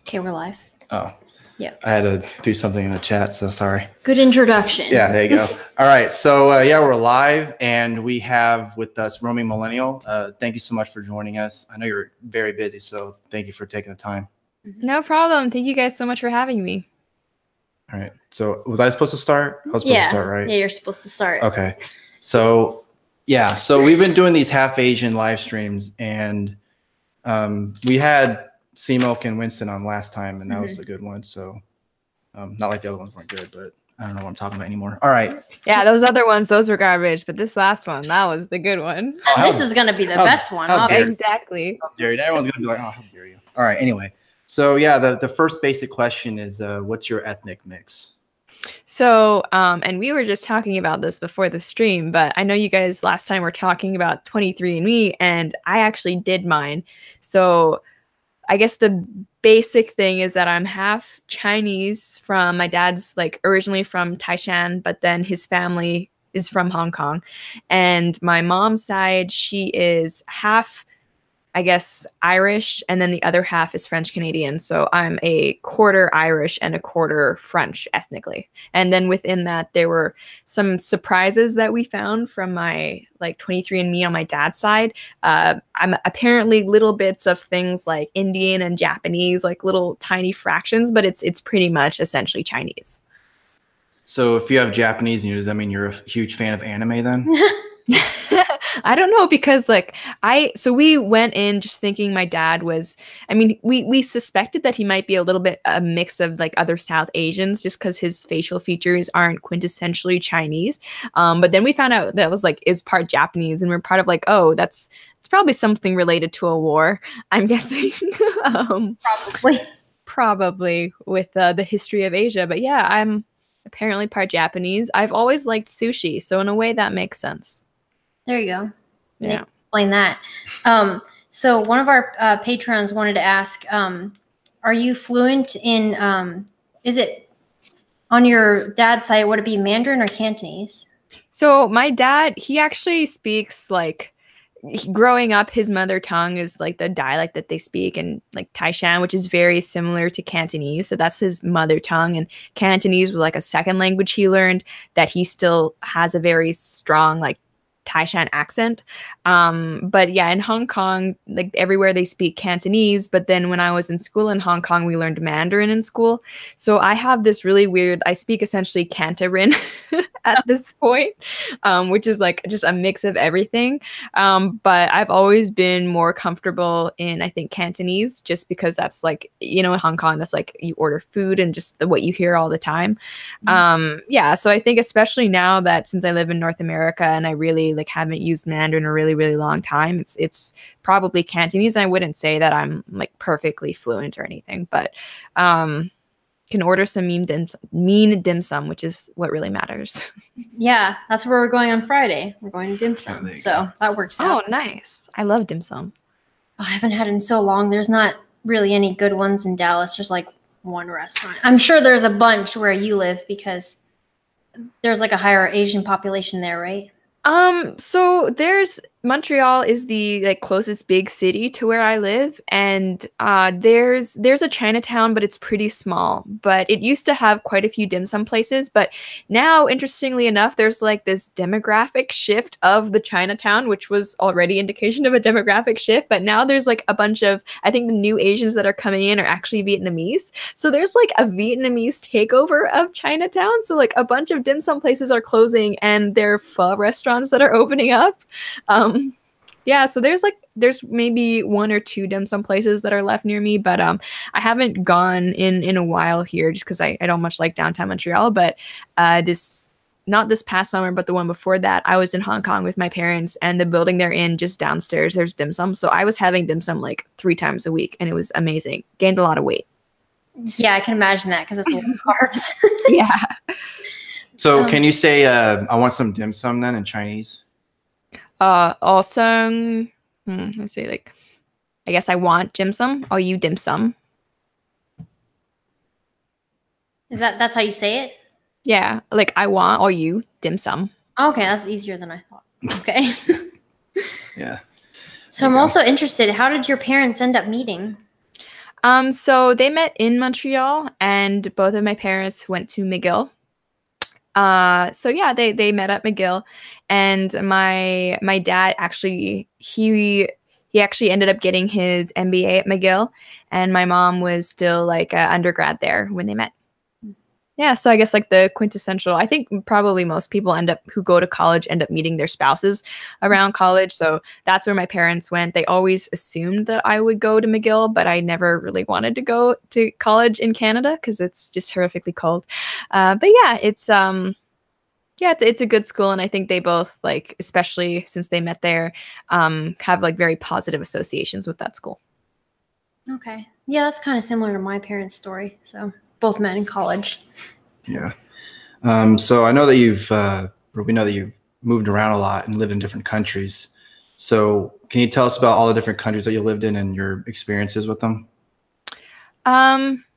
Okay, we're live. Oh. Yeah. I had to do something in the chat, so sorry. Good introduction. Yeah, there you go. All right, so yeah, we're live, and we have with us Roaming Millennial. Thank you so much for joining us. I know you're very busy, so thank you for taking the time. No problem. Thank you guys so much for having me. All right, so was I supposed to start? I was supposed to start, right? Yeah, you're supposed to start. Okay, so yeah, so we've been doing these half Asian live streams, and we had C-Milk and Winston on last time, and that was a good one. So not like the other ones weren't good, but I don't know what I'm talking about anymore. All right. Yeah, those other ones, those were garbage, but this last one, that was the good one. And this is going to be the best one. Exactly. How dare you? Everyone's going to be like, oh, how dare you? All right, anyway. So yeah, the first basic question is, what's your ethnic mix? So, and we were just talking about this before the stream, but I know you guys last time were talking about 23andMe, and I actually did mine. So I guess the basic thing is that I'm half Chinese from my dad's like originally from Taishan, but then his family is from Hong Kong. And my mom's side, she is half, I guess, Irish, and then the other half is French Canadian. So I'm a quarter Irish and a quarter French ethnically. And then within that, there were some surprises that we found from my like 23andMe on my dad's side. I'm apparently little bits of things like Indian and Japanese, like little tiny fractions, but it's pretty much essentially Chinese. So if you have Japanese in you, does that mean you're a huge fan of anime then? I don't know, because like so we went in just thinking my dad was, I mean, we suspected that he might be a little bit a mix of like other South Asians just because his facial features aren't quintessentially Chinese. But then we found out that was like is part Japanese, and we're part of like, oh, it's probably something related to a war, I'm guessing. Probably with the history of Asia. But yeah, I'm apparently part Japanese. I've always liked sushi, so in a way that makes sense. There you go. Yeah. Explain that. So one of our patrons wanted to ask, are you fluent in, is it on your dad's side, would it be Mandarin or Cantonese? So my dad, he actually speaks like, growing up, his mother tongue is like the dialect that they speak in like Taishan, which is very similar to Cantonese. So that's his mother tongue. And Cantonese was like a second language he learned that he still has a very strong like Taishan accent. But yeah, in Hong Kong, like everywhere they speak Cantonese. But then when I was in school in Hong Kong, we learned Mandarin in school. So I have this really weird, I speak essentially Cantarin at this point, which is like just a mix of everything. But I've always been more comfortable in, I think, Cantonese, just because that's like, you know, in Hong Kong, that's like you order food and just what you hear all the time. Yeah, so I think especially now that since I live in North America and I really like haven't used Mandarin in a really, really long time, it's probably Cantonese. And I wouldn't say that I'm like perfectly fluent or anything, but can order some mean dim sum, which is what really matters. Yeah, that's where we're going on Friday. We're going to dim sum, so that works out. Oh, nice. I love dim sum. Oh, I haven't had it in so long. There's not really any good ones in Dallas. There's like one restaurant. I'm sure there's a bunch where you live because there's like a higher Asian population there, right? So there's Montreal is the like closest big city to where I live, and there's a Chinatown, but it's pretty small. But it used to have quite a few dim sum places, but now, interestingly enough, there's like this demographic shift of the Chinatown, which was already indication of a demographic shift. But now there's like a bunch of, I think the new Asians that are coming in are actually Vietnamese. So there's like a Vietnamese takeover of Chinatown. So like a bunch of dim sum places are closing, and there are pho restaurants that are opening up. Yeah, so there's maybe one or two dim sum places that are left near me, but I haven't gone in a while here just because I don't much like downtown Montreal. But not this past summer, but the one before that, I was in Hong Kong with my parents, and the building they're in just downstairs, there's dim sum. So I was having dim sum like 3 times a week, and it was amazing. Gained a lot of weight. Yeah, I can imagine that because it's a lot of carbs. Yeah. So can you say, I want some dim sum then in Chinese? Also, let's see, like, I guess I want dim sum. Are you dim sum? That's how you say it? Yeah, like I want, or you dim sum. Okay, that's easier than I thought. Okay. Yeah. So I'm also interested, how did your parents end up meeting? So they met in Montreal, and both of my parents went to McGill. So yeah, they met at McGill, and my dad actually he actually ended up getting his MBA at McGill, and my mom was still like an undergrad there when they met. Yeah, so I guess like the quintessential, I think probably most people who go to college end up meeting their spouses around college. So that's where my parents went. They always assumed that I would go to McGill, but I never really wanted to go to college in Canada because it's just horrifically cold. But yeah, it's a good school, and I think they both, like, especially since they met there, have like very positive associations with that school. Okay. Yeah, that's kind of similar to my parents' story. So both met in college. Yeah. So I know that we know that you've moved around a lot and lived in different countries. So can you tell us about all the different countries that you lived in and your experiences with them?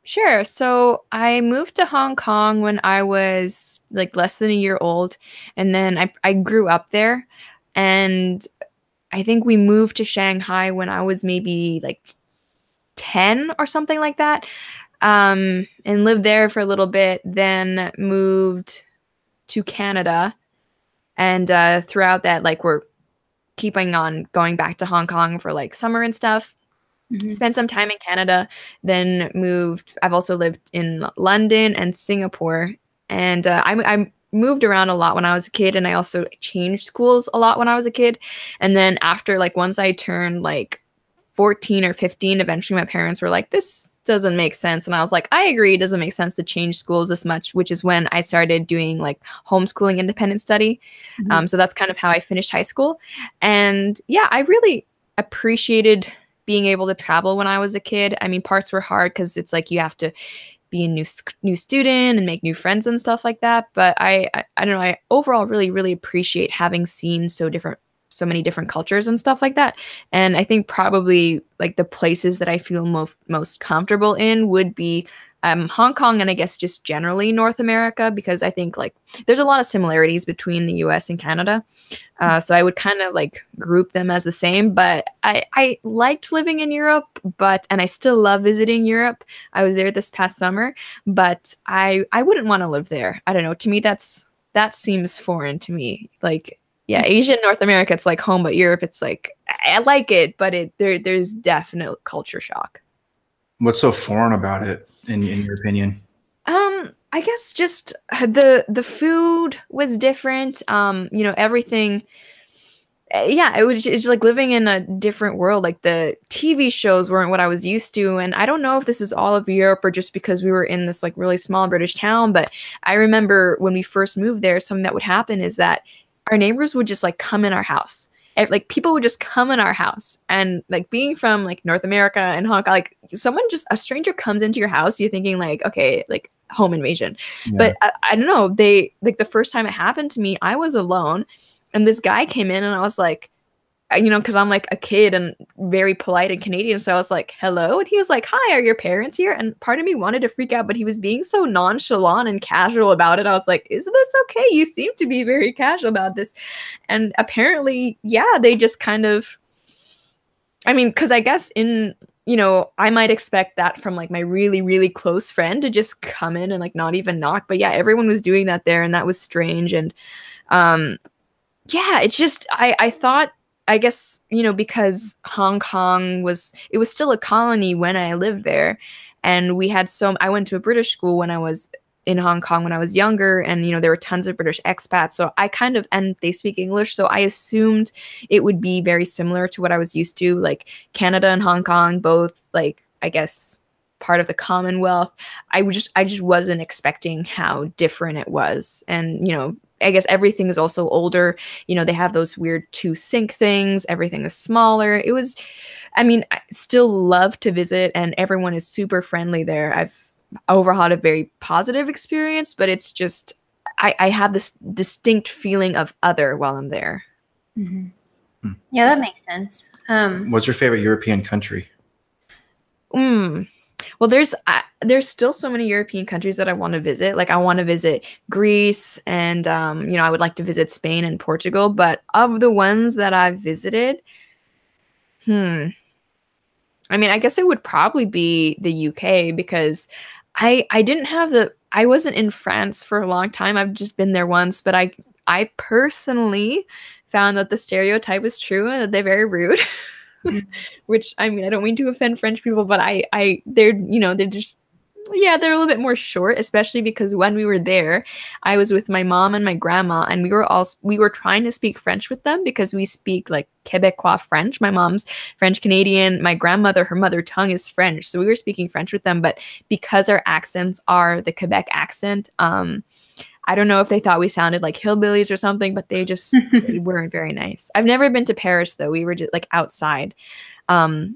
Sure. So I moved to Hong Kong when I was like less than a year old, and then I grew up there, and I think we moved to Shanghai when I was maybe like 10 or something like that. And lived there for a little bit, then moved to Canada. And throughout that, like, we're keeping on going back to Hong Kong for like summer and stuff. Spent some time in Canada, then moved. I've also lived in London and Singapore. And I moved around a lot when I was a kid, and I also changed schools a lot when I was a kid. And then after, like, once I turned like 14 or 15, eventually my parents were like, this doesn't make sense. And I was like, I agree, it doesn't make sense to change schools this much, which is when I started doing like homeschooling independent study. So that's kind of how I finished high school. And yeah, I really appreciated being able to travel when I was a kid. I mean, parts were hard because it's like you have to be a new student and make new friends and stuff like that. But I don't know, I overall really appreciate having seen so many different cultures and stuff like that. And I think probably like the places that I feel most comfortable in would be Hong Kong, and I guess just generally North America, because I think like there's a lot of similarities between the US and Canada. So I would kind of like group them as the same, but I liked living in Europe, and I still love visiting Europe. I was there this past summer, but I wouldn't want to live there. I don't know. To me, that seems foreign to me. Like, yeah, Asia and North America, it's like home, but Europe, it's like, I like it, but there's definite culture shock. What's so foreign about it, in your opinion? I guess just the food was different. Everything. Yeah, it's just like living in a different world. Like the TV shows weren't what I was used to, and I don't know if this is all of Europe or just because we were in this like really small British town. But I remember when we first moved there, something that would happen is that our neighbors would just like come in our house. Like people would just come in our house, and like being from like North America and Hong Kong, like a stranger comes into your house, you're thinking like, okay, like home invasion. Yeah. But I don't know, they like the first time it happened to me, I was alone, and this guy came in, and I was like, because I'm like a kid and very polite and Canadian. So I was like, hello. And he was like, hi, are your parents here? And part of me wanted to freak out, but he was being so nonchalant and casual about it. I was like, is this okay? You seem to be very casual about this. And apparently, yeah, they just kind of, I mean, because I guess I might expect that from like my really close friend to just come in and like not even knock. But yeah, everyone was doing that there, and that was strange. And yeah, it's just, I thought, I guess, because Hong Kong was still a colony when I lived there. And I went to a British school when I was in Hong Kong when I was younger. And, there were tons of British expats. So and they speak English. So I assumed it would be very similar to what I was used to, like Canada and Hong Kong, both like, I guess, part of the Commonwealth. I just wasn't expecting how different it was. And, I guess everything is also older. They have those weird 2-sink things. Everything is smaller. I still love to visit, and everyone is super friendly there. I've overall had a very positive experience, but it's just, I have this distinct feeling of other while I'm there. Mm-hmm. Yeah, that makes sense. What's your favorite European country? Well, there's still so many European countries that I want to visit. Like I want to visit Greece, and I would like to visit Spain and Portugal. But of the ones that I've visited, I I mean, I guess it would probably be the UK because I didn't have I wasn't in France for a long time. I've just been there once, but I personally found that the stereotype is true and that they're very rude. Which, I mean, I don't mean to offend French people, but they're, you know, they're just, yeah, they're a little bit more short, especially because when we were there, I was with my mom and my grandma, and we were trying to speak French with them because we speak like Quebecois French. My mom's French Canadian. My grandmother, her mother tongue is French. So we were speaking French with them, but because our accents are the Quebec accent, I don't know if they thought we sounded like hillbillies or something, but they just they weren't very nice. I've never been to Paris though. We were just like outside. But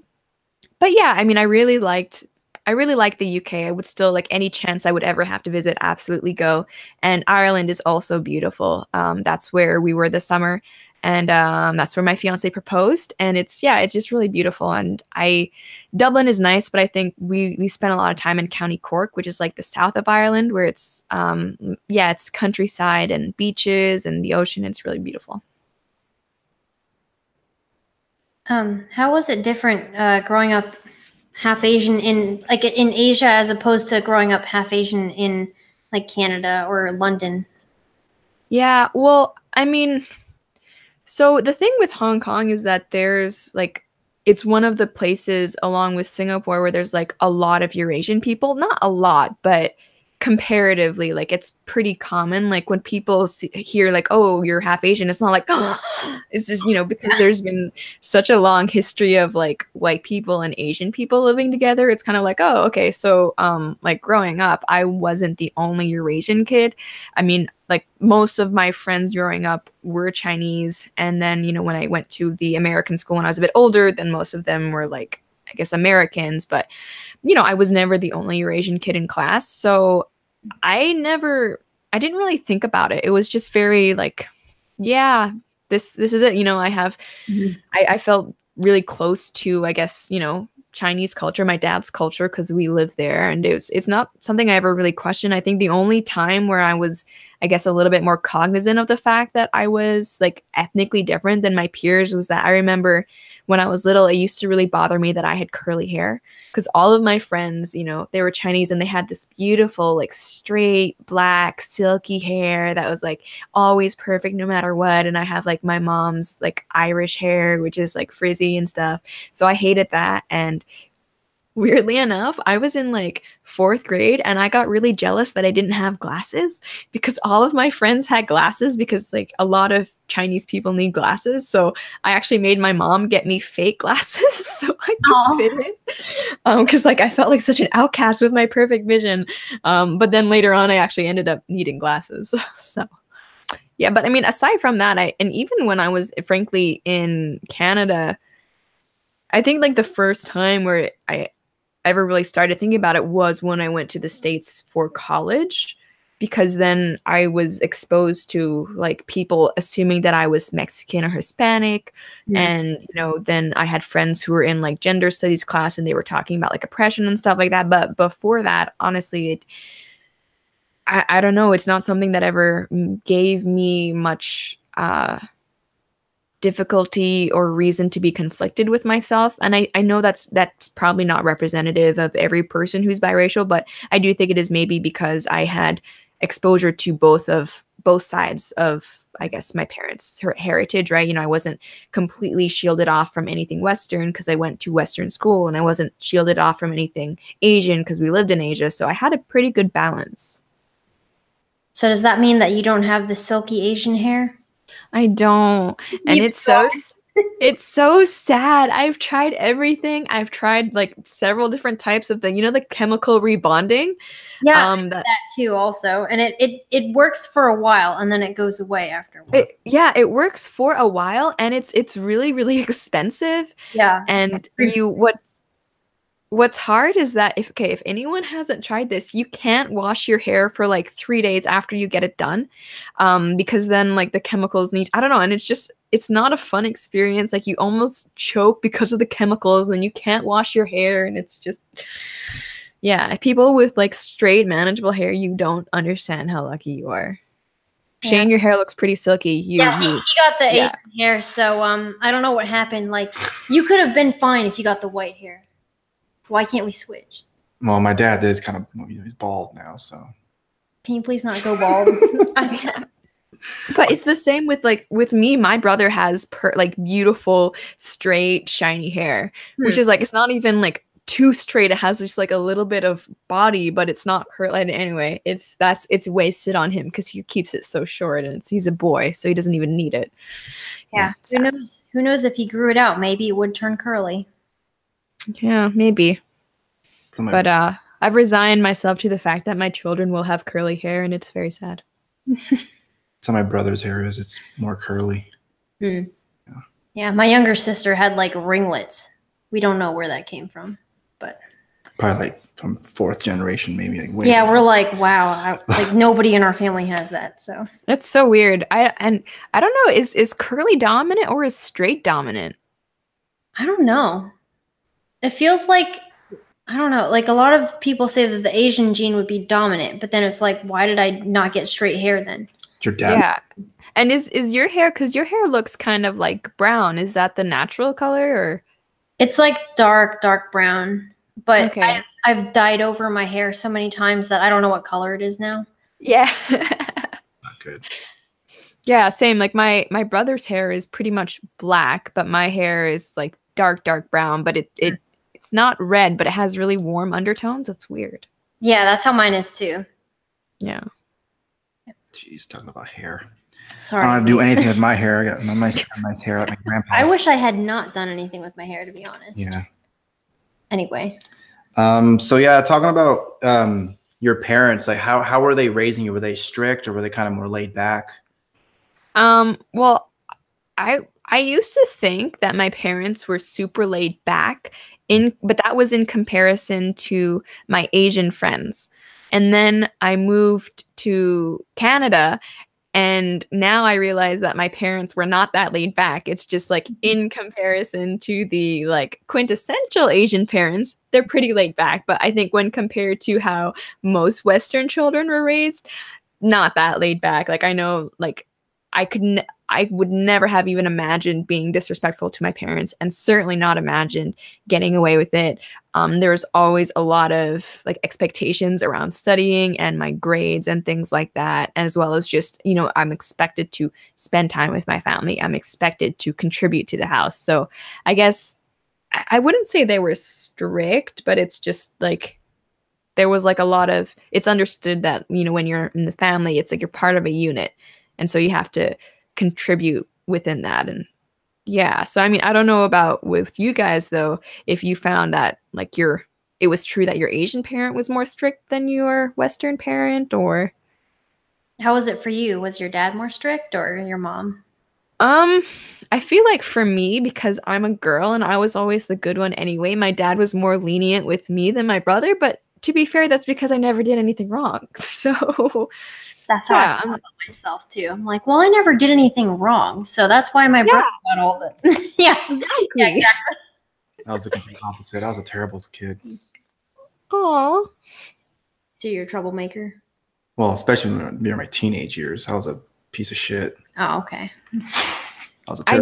yeah, I mean, I really liked the UK. I would still, like, any chance I would ever have to visit, absolutely go. And Ireland is also beautiful. That's where we were this summer, and that's where my fiance proposed. And it's just really beautiful. And Dublin is nice, but I think we spent a lot of time in County Cork, which is like the south of Ireland, where it's it's countryside and beaches and the ocean. It's really beautiful. How was it different growing up half Asian in Asia as opposed to growing up half Asian in like Canada or London? Yeah, well, I mean, so the thing with Hong Kong is that there's like, it's one of the places along with Singapore where there's like a lot of Eurasian people. Not a lot, but comparatively, like, it's pretty common. Like, when people hear like, oh, you're half Asian, it's not like, oh, it's just, you know, because there's been such a long history of like white people and Asian people living together. It's kind of like, oh, okay. So like, growing up, I wasn't the only Eurasian kid. I mean, like, most of my friends growing up were Chinese, and then, you know, when I went to the American school when I was a bit older, then most of them were like, I guess, Americans. But, you know, I was never the only Eurasian kid in class. So I didn't really think about it. It was just very like, yeah, this is it. You know, I felt really close to, I guess, you know, Chinese culture, my dad's culture, because we lived there, and it's not something I ever really questioned. I think the only time where I was, I guess, a little bit more cognizant of the fact that I was like ethnically different than my peers was that I remember when I was little, it used to really bother me that I had curly hair, because all of my friends, you know, they were Chinese and they had this beautiful, like, straight, black, silky hair that was like always perfect no matter what. And I have like my mom's like Irish hair, which is like frizzy and stuff. So I hated that. And weirdly enough, I was in like 4th grade and I got really jealous that I didn't have glasses, because all of my friends had glasses, because like a lot of Chinese people need glasses. So I actually made my mom get me fake glasses so I could fit in, because like I felt like such an outcast with my perfect vision. But then later on, I actually ended up needing glasses. So yeah, but I mean, aside from that, and even when I was frankly in Canada, I think like the first time where I ever really started thinking about it was when I went to the States for college, because then I was exposed to like people assuming that I was Mexican or Hispanic. And, you know, then I had friends who were in like gender studies class and they were talking about like oppression and stuff like that. But before that, honestly, I don't know. It's not something that ever gave me much difficulty or reason to be conflicted with myself. And I know that's probably not representative of every person who's biracial, but I do think it is maybe because I had exposure to both sides of, I guess, my parents' heritage, right? You know, I wasn't completely shielded off from anything Western because I went to Western school, and I wasn't shielded off from anything Asian because we lived in Asia. So I had a pretty good balance. So does that mean that you don't have the silky Asian hair? I don't. And it's so sad. I've tried everything. I've tried like several different types of you know, the chemical rebonding. Yeah, that too also. And it works for a while and then it goes away after a while. It works for a while, and it's really, really expensive. Yeah. And what's hard is that if anyone hasn't tried this, you can't wash your hair for like 3 days after you get it done, because then like the chemicals I don't know, and it's not a fun experience. Like, you almost choke because of the chemicals, and then you can't wash your hair, and it's just, yeah, people with like straight manageable hair, you don't understand how lucky you are. Yeah. Shane, your hair looks pretty silky. He got the Asian hair, so I don't know what happened. Like, you could have been fine if you got the white hair. Why can't we switch? Well, my dad is kind of, he's bald now, so. Can you please not go bald? But it's the same with me. My brother has like beautiful, straight, shiny hair, which is like it's not even like too straight. It has just like a little bit of body, but it's not curly. Anyway, it's wasted on him because he keeps it so short, and he's a boy, so he doesn't even need it. Yeah. Who knows if he grew it out? Maybe it would turn curly. Yeah, maybe. But I've resigned myself to the fact that my children will have curly hair, and it's very sad. That's how my brother's hair is. It's more curly. Yeah, my younger sister had like ringlets. We don't know where that came from, but probably like from 4th generation, maybe. Like yeah, we're like, wow, like nobody in our family has that. So that's so weird. I don't know. Is curly dominant or is straight dominant? I don't know. It feels like, I don't know. Like a lot of people say that the Asian gene would be dominant, but then it's like, why did I not get straight hair then? Your dad. Yeah. And is your hair, because your hair looks kind of like brown. Is that the natural color or? It's like dark brown. But okay. I've dyed over my hair so many times that I don't know what color it is now. Yeah. Not good. Yeah, same. Like my brother's hair is pretty much black, but my hair is like dark brown, but it's not red, but it has really warm undertones. It's weird. Yeah, that's how mine is too. Yeah. Jeez, talking about hair. Sorry. I don't do anything with my hair. I got nice hair like my grandpa. I wish I had not done anything with my hair, to be honest. Yeah. Anyway. So yeah, talking about your parents, like how were they raising you? Were they strict or were they kind of more laid back? Well, I used to think that my parents were super laid back but that was in comparison to my Asian friends. And then I moved to Canada, and now I realize that my parents were not that laid back. It's just like in comparison to the like quintessential Asian parents, they're pretty laid back. But I think when compared to how most Western children were raised, not that laid back. Like I know, like I would never have even imagined being disrespectful to my parents, and certainly not imagined getting away with it. There was always a lot of like expectations around studying and my grades and things like that, as well as just, you know, I'm expected to spend time with my family. I'm expected to contribute to the house. So I guess I wouldn't say they were strict, but it's just like there was like a lot of, it's understood that, you know, when you're in the family, it's like you're part of a unit. And so you have to contribute within that. And yeah, so I mean, I don't know about with you guys though, if you found that like it was true that your Asian parent was more strict than your Western parent, or how was it for you? Was your dad more strict or your mom? I feel like for me, because I'm a girl and I was always the good one anyway, my dad was more lenient with me than my brother, but to be fair, that's because I never did anything wrong. So that's how I feel about myself too. I'm like, well, I never did anything wrong, so that's why my brother got all the yeah, exactly. Yeah, exactly. I was the complete opposite. I was a terrible kid. Aw. So you're a troublemaker? Well, especially during my teenage years, I was a piece of shit. Oh, okay. I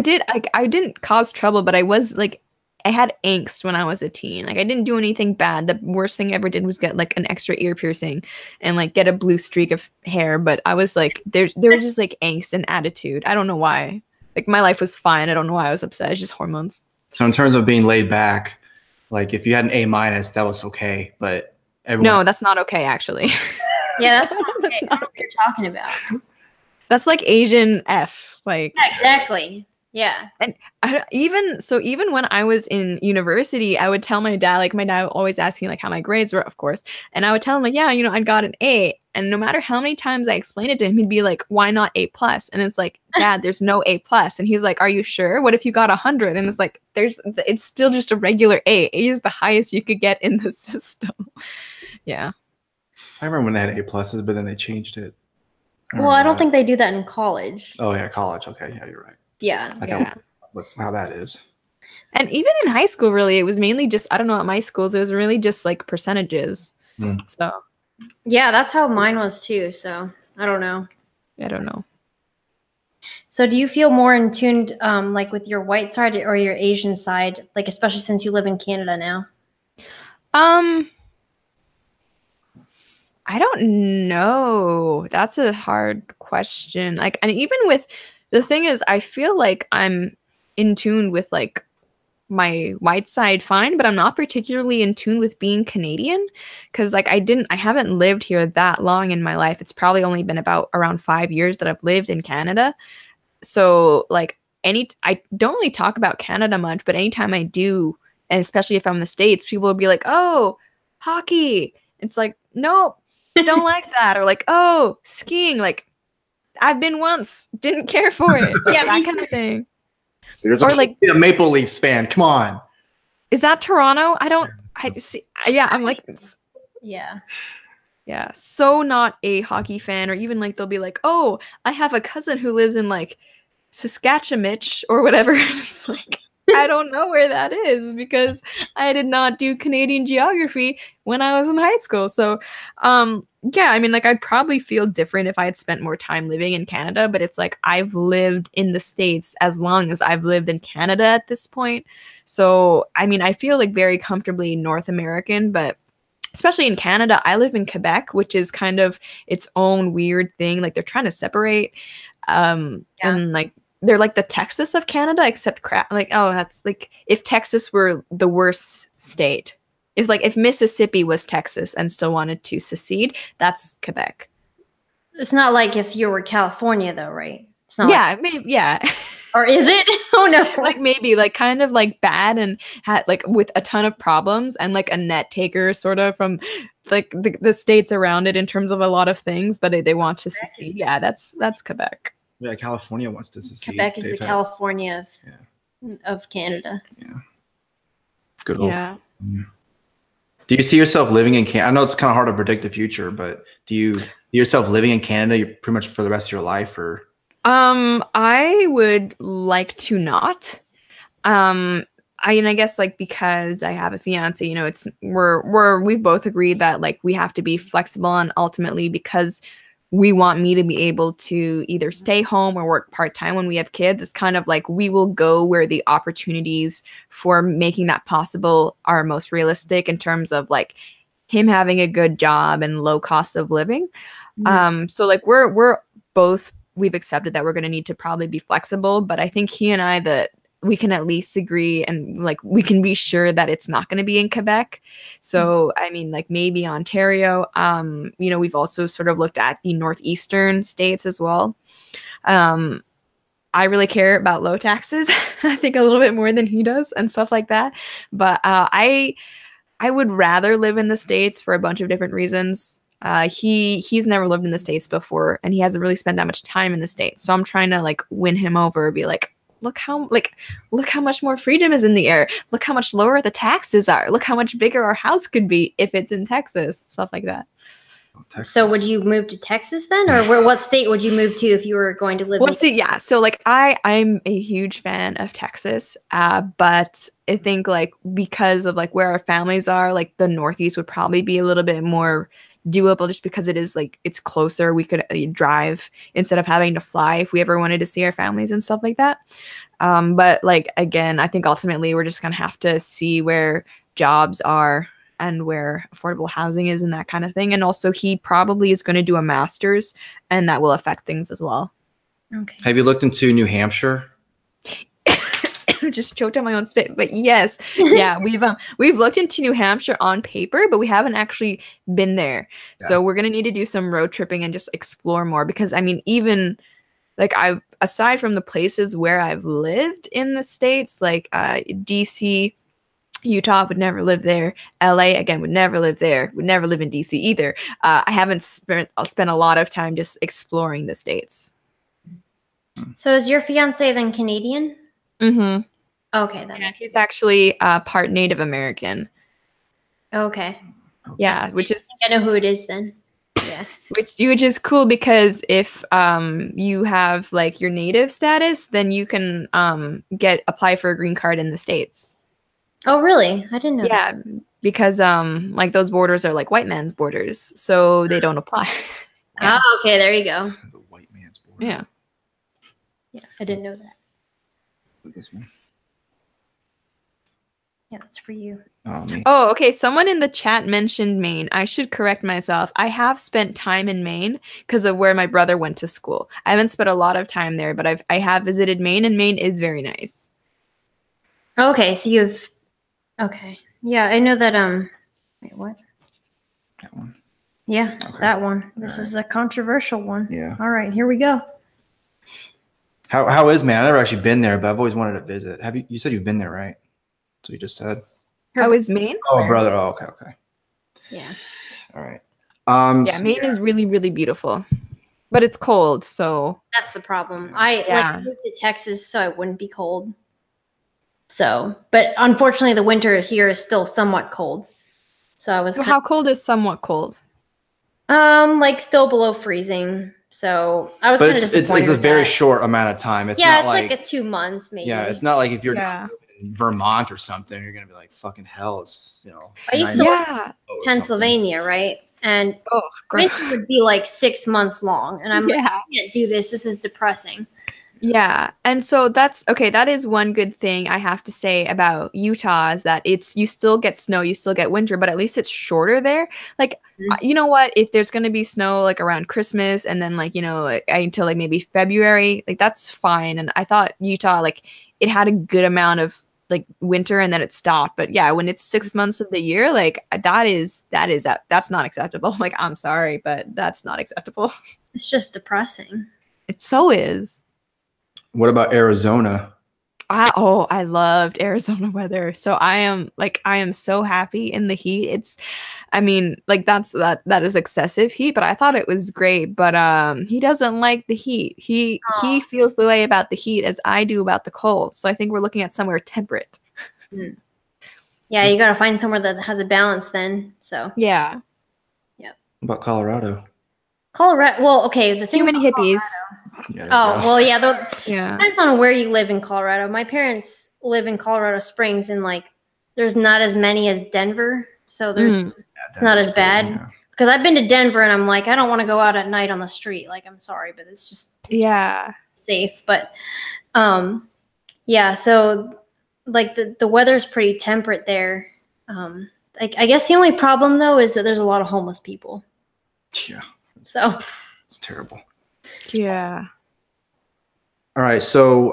didn't cause trouble, but I was like, I had angst when I was a teen. Like I didn't do anything bad. The worst thing I ever did was get like an extra ear piercing and like get a blue streak of hair. But I was like, there was just like angst and attitude. I don't know why. Like my life was fine. I don't know why I was upset. It's just hormones. So in terms of being laid back, like if you had an A-, that was okay. But no, that's not okay actually. Yeah, that's not okay. That's not what you're talking about. That's like Asian F. Like yeah, exactly. Yeah. And even when I was in university, I would tell my dad, like my dad would always ask me like how my grades were, of course. And I would tell him like, yeah, you know, I got an A. And no matter how many times I explained it to him, he'd be like, why not A+? And it's like, Dad, there's no A+. And he's like, are you sure? What if you got 100? And it's like, it's still just a regular A. A is the highest you could get in the system. Yeah. I remember when they had A+, but then they changed it. I don't think they do that in college. Oh yeah, college. Okay, yeah, you're right. Yeah. That's how that is. And even in high school, really, it was mainly just, I don't know, at my schools, it was really just like percentages. So yeah, that's how mine was too. So I don't know. So do you feel more in tune like with your white side or your Asian side, like especially since you live in Canada now? I don't know. That's a hard question. Like, and even with the thing is, I feel like I'm in tune with like my white side fine, but I'm not particularly in tune with being Canadian because like I haven't lived here that long in my life. It's probably only been about around 5 years that I've lived in Canada. So like I don't really talk about Canada much, but anytime I do, and especially if I'm in the States, people will be like, "Oh, hockey." It's like, nope, don't like that. Or like, "Oh, skiing." Like, I've been once, didn't care for it. Yeah, that kind of thing. There's Or like, a Maple Leafs fan. Come on. is that Toronto? I see. Yeah, I'm like, Yeah. yeah, so not a hockey fan. Or even like they'll be like, "Oh, I have a cousin who lives in like Saskatchewan or whatever." It's like, I don't know where that is because I did not do Canadian geography when I was in high school. So, yeah, I mean, like, I'd probably feel different if I had spent more time living in Canada, but it's like I've lived in the States as long as I've lived in Canada at this point. So, I mean, I feel like very comfortably North American, but especially in Canada, I live in Quebec, which is kind of its own weird thing. Like, they're trying to separate. And like, they're like the Texas of Canada, except crap. Like, oh, that's like if Texas were the worst state. If Mississippi was Texas and still wanted to secede, that's Quebec. It's not like if you were California, though, right? It's not. Yeah, maybe. Yeah. Or is it? Oh no. Like maybe like kind of like bad and had like with a ton of problems and like a net taker sort of from like the states around it in terms of a lot of things, but they want to secede. Yeah, that's Quebec. Yeah, California wants to secede. Quebec is the California of Canada. Yeah. Good old. Yeah. Do you see yourself living in Canada? I know it's kind of hard to predict the future, but do you see yourself living in Canada pretty much for the rest of your life, or? I would like to not. I guess like because I have a fiance, you know, we've both agreed that like we have to be flexible, and ultimately because we want me to be able to either stay home or work part-time when we have kids, it's kind of like we will go where the opportunities for making that possible are most realistic in terms of like him having a good job and low cost of living. So like we're both, we've accepted that we're going to need to probably be flexible, but I think he and I that we can at least agree and like we can be sure that it's not going to be in Quebec. So I mean like maybe Ontario. You know, we've also sort of looked at the northeastern states as well. I really care about low taxes. I think a little bit more than he does and stuff like that. But I would rather live in the States for a bunch of different reasons. He's never lived in the States before, and he hasn't really spent that much time in the States. So I'm trying to like win him over, be like, look how much more freedom is in the air. Look how much lower the taxes are. Look how much bigger our house could be if it's in Texas. Stuff like that. Texas. So would you move to Texas then, or what state would you move to if you were going to live? Well, see, yeah. So like I'm a huge fan of Texas, but I think like because of like where our families are, like the Northeast would probably be a little bit more doable just because it is like it's closer. We could drive instead of having to fly if we ever wanted to see our families and stuff like that. But like again, I think ultimately we're just gonna have to see where jobs are and where affordable housing is and that kind of thing. And also he probably is going to do a master's, and that will affect things as well. Okay. Have you looked into New Hampshire? Just choked on my own spit, but yes, yeah, we've looked into New Hampshire on paper, but we haven't actually been there. Yeah. So we're gonna need to do some road tripping and just explore more, because I mean, even like aside from the places where I've lived in the States, like DC, Utah, would never live there. LA, again, would never live there. Would never live in DC either. I haven't spent a lot of time just exploring the States. So is your fiance then Canadian? Mm-hmm. Okay, then. Yeah, he's actually part Native American. Okay. Yeah, which is I know who it is then. Yeah. Which is cool, because if you have like your native status, then you can apply for a green card in the States. Oh, really? I didn't know. Yeah, because like those borders are like white man's borders, so they don't apply. Yeah. Oh, okay, there you go. The white man's border. Yeah. Yeah, I didn't know that. This one. Yeah, that's for you. Oh, okay. Someone in the chat mentioned Maine. I should correct myself. I have spent time in Maine because of where my brother went to school. I haven't spent a lot of time there, but I have visited Maine, and Maine is very nice. Okay, so you've okay. Yeah, I know that wait, what? That one. Yeah, Okay. that one. This is a controversial one. Yeah. All right, here we go. How is Maine? I've never actually been there, but I've always wanted to visit. Have you? You said you've been there, right? So you just said. How is Maine? Oh, brother. Oh, okay. Yeah. All right. Yeah, Maine is really, really beautiful, but it's cold. So That's the problem. I moved to Texas so it wouldn't be cold. So, but unfortunately, the winter here is still somewhat cold. So I was how cold is somewhat cold? like still below freezing. So I was kind of disappointed. It's a very short amount of time. It's yeah, not it's like a 2 months maybe. Yeah, it's not like if you're in Vermont or something, you're gonna be like, fucking hell, it's I used to live in Pennsylvania, right? And winter would be like 6 months long, and I'm like, I can't do this. This is depressing. Yeah, and so that's okay. That is one good thing I have to say about Utah is that you still get snow, you still get winter, but at least it's shorter there. Like, you know what? If there's gonna be snow like around Christmas and then like until like maybe February, like that's fine. And I thought Utah like it had a good amount of like winter and then it stopped. But yeah, when it's 6 months of the year, like that's not acceptable. Like I'm sorry, but that's not acceptable. It's just depressing. It so is. What about Arizona? I loved Arizona weather. So I am so happy in the heat. I mean, like that is excessive heat, but I thought it was great. But he doesn't like the heat. He feels the way about the heat as I do about the cold. So I think we're looking at somewhere temperate. Yeah, you got to find somewhere that has a balance then. So yeah. What about Colorado? Colorado. Well, okay. The thing too many hippies. Yeah, well, yeah. Yeah. Depends on where you live in Colorado. My parents live in Colorado Springs, and like, there's not as many as Denver, so it's not as bad. Because I've been to Denver, and I'm like, I don't want to go out at night on the street. Like, I'm sorry, but it's just safe. But yeah. So like the weather's pretty temperate there. Like I guess the only problem though is that there's a lot of homeless people. Yeah. So it's terrible. Yeah. All right. So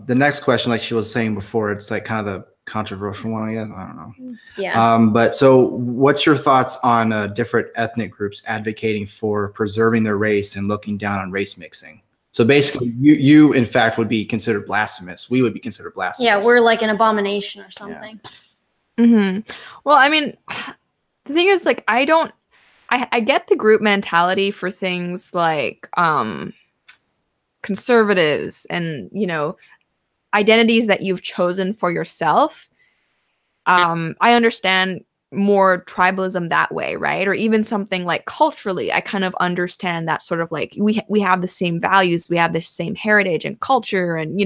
the next question, like she was saying before, it's like kind of the controversial one, I guess. I don't know. Yeah. But so what's your thoughts on different ethnic groups advocating for preserving their race and looking down on race mixing? So basically, you in fact would be considered blasphemous. We would be considered blasphemous. Yeah, we're like an abomination or something. Yeah. Well, I mean, the thing is, like, I get the group mentality for things like conservatives and identities that you've chosen for yourself. I understand more tribalism that way, right? Or even something like culturally, I kind of understand that sort of like we have the same values, we have the same heritage and culture, and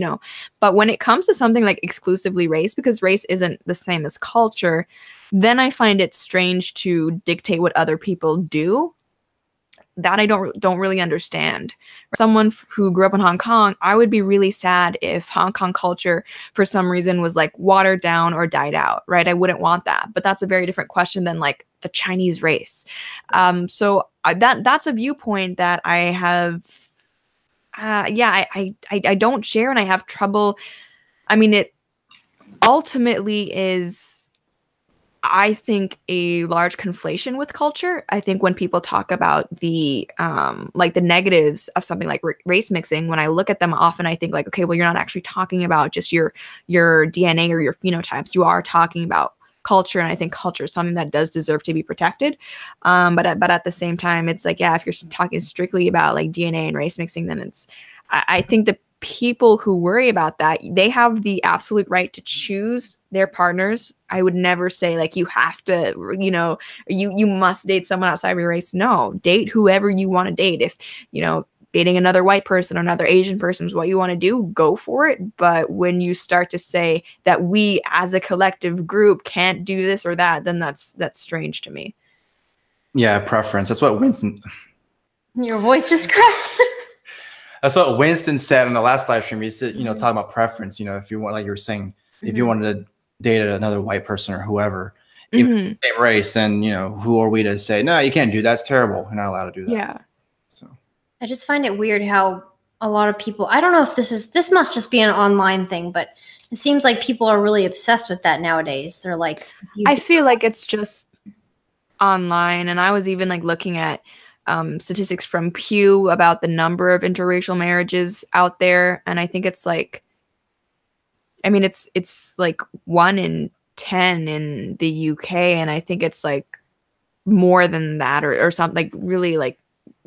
but when it comes to something like exclusively race, because race isn't the same as culture, then I find it strange to dictate what other people do. That I don't really understand. Someone who grew up in Hong Kong, I would be really sad if Hong Kong culture for some reason was like watered down or died out, right? I wouldn't want that. But that's a very different question than like the Chinese race. So that's a viewpoint that I have. I don't share, and I have trouble. I mean, it ultimately is, I think, a large conflation with culture. I think when people talk about the like the negatives of something like race mixing, when I look at them often, I think like, okay, well, you're not actually talking about just your DNA or your phenotypes. You are talking about culture, and I think culture is something that does deserve to be protected. But at the same time, it's like, yeah, if you're talking strictly about like DNA and race mixing, then I think the people who worry about that, they have the absolute right to choose their partners. I would never say like you have to, you must date someone outside of your race. No, date whoever you want to date. If, dating another white person or another Asian person is what you want to do, go for it. But when you start to say that we as a collective group can't do this or that, then that's strange to me. Yeah, preference. That's what Winston. Your voice just cracked. That's what Winston said in the last live stream. He said, talking about preference. If you want, like you were saying, if you wanted to dated another white person or whoever, even same race, then who are we to say no? You can't do that. It's terrible. You're not allowed to do that. Yeah. So I just find it weird how a lot of people. I don't know if this must just be an online thing, but it seems like people are really obsessed with that nowadays. They're like, I feel like it's just online, and I was even like looking at statistics from Pew about the number of interracial marriages out there, and I think it's like, I mean, it's like 1 in 10 in the UK, and I think it's like more than that, or something, like really like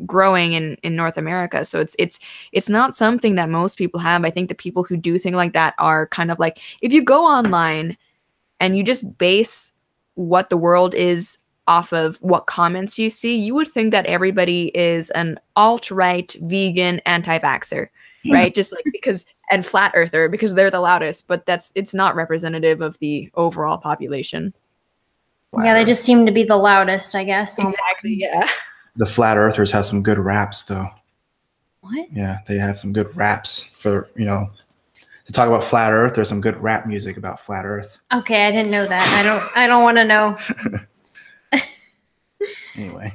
growing in North America. So it's not something that most people have. I think the people who do think like that are kind of like, if you go online and you just base what the world is off of what comments you see, you would think that everybody is an alt-right, vegan, anti-vaxxer, right? Just like and flat earther, because they're the loudest, but it's not representative of the overall population. Yeah, they just seem to be the loudest, I guess. Exactly, yeah. The flat earthers have some good raps, though. What? Yeah, they have some good raps for, to talk about flat earth. There's some good rap music about flat earth. Okay, I didn't know that. I don't want to know. Anyway.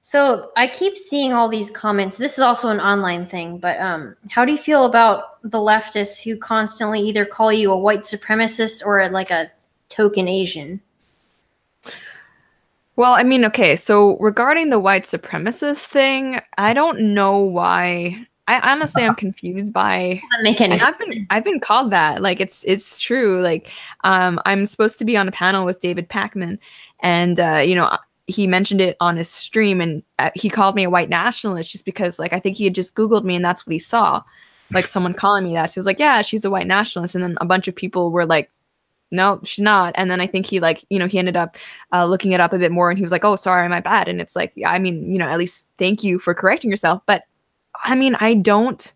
So I keep seeing all these comments. This is also an online thing, but how do you feel about the leftists who constantly either call you a white supremacist or like a token Asian? Well, I mean, okay, so regarding the white supremacist thing, I don't know why. I honestly am confused by. Doesn't make any sense. I've been called that. Like it's true. Like I'm supposed to be on a panel with David Pakman, and he mentioned it on his stream, and he called me a white nationalist just because, like, I think he had just Googled me and that's what he saw, like someone calling me that. So he was like, yeah, she's a white nationalist, and then a bunch of people were like, no, she's not. And then I think he he ended up looking it up a bit more, and he was like, oh, sorry, my bad. And it's like, yeah, I mean, at least thank you for correcting yourself. But I mean, I don't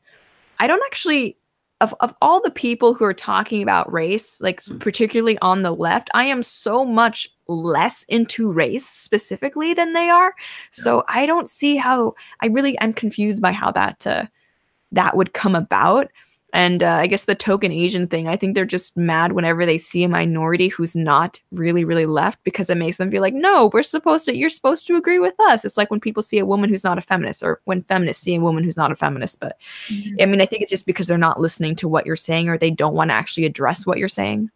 actually, of all the people who are talking about race, like particularly on the left, I am so much less into race specifically than they are. So I don't see how, I'm confused by how that would come about. And I guess the token Asian thing, I think they're just mad whenever they see a minority who's not really, really left, because it makes them feel like, no, you're supposed to agree with us. It's like when people see a woman who's not a feminist, or when feminists see a woman who's not a feminist. But I mean, I think it's just because they're not listening to what you're saying, or they don't want to actually address what you're saying.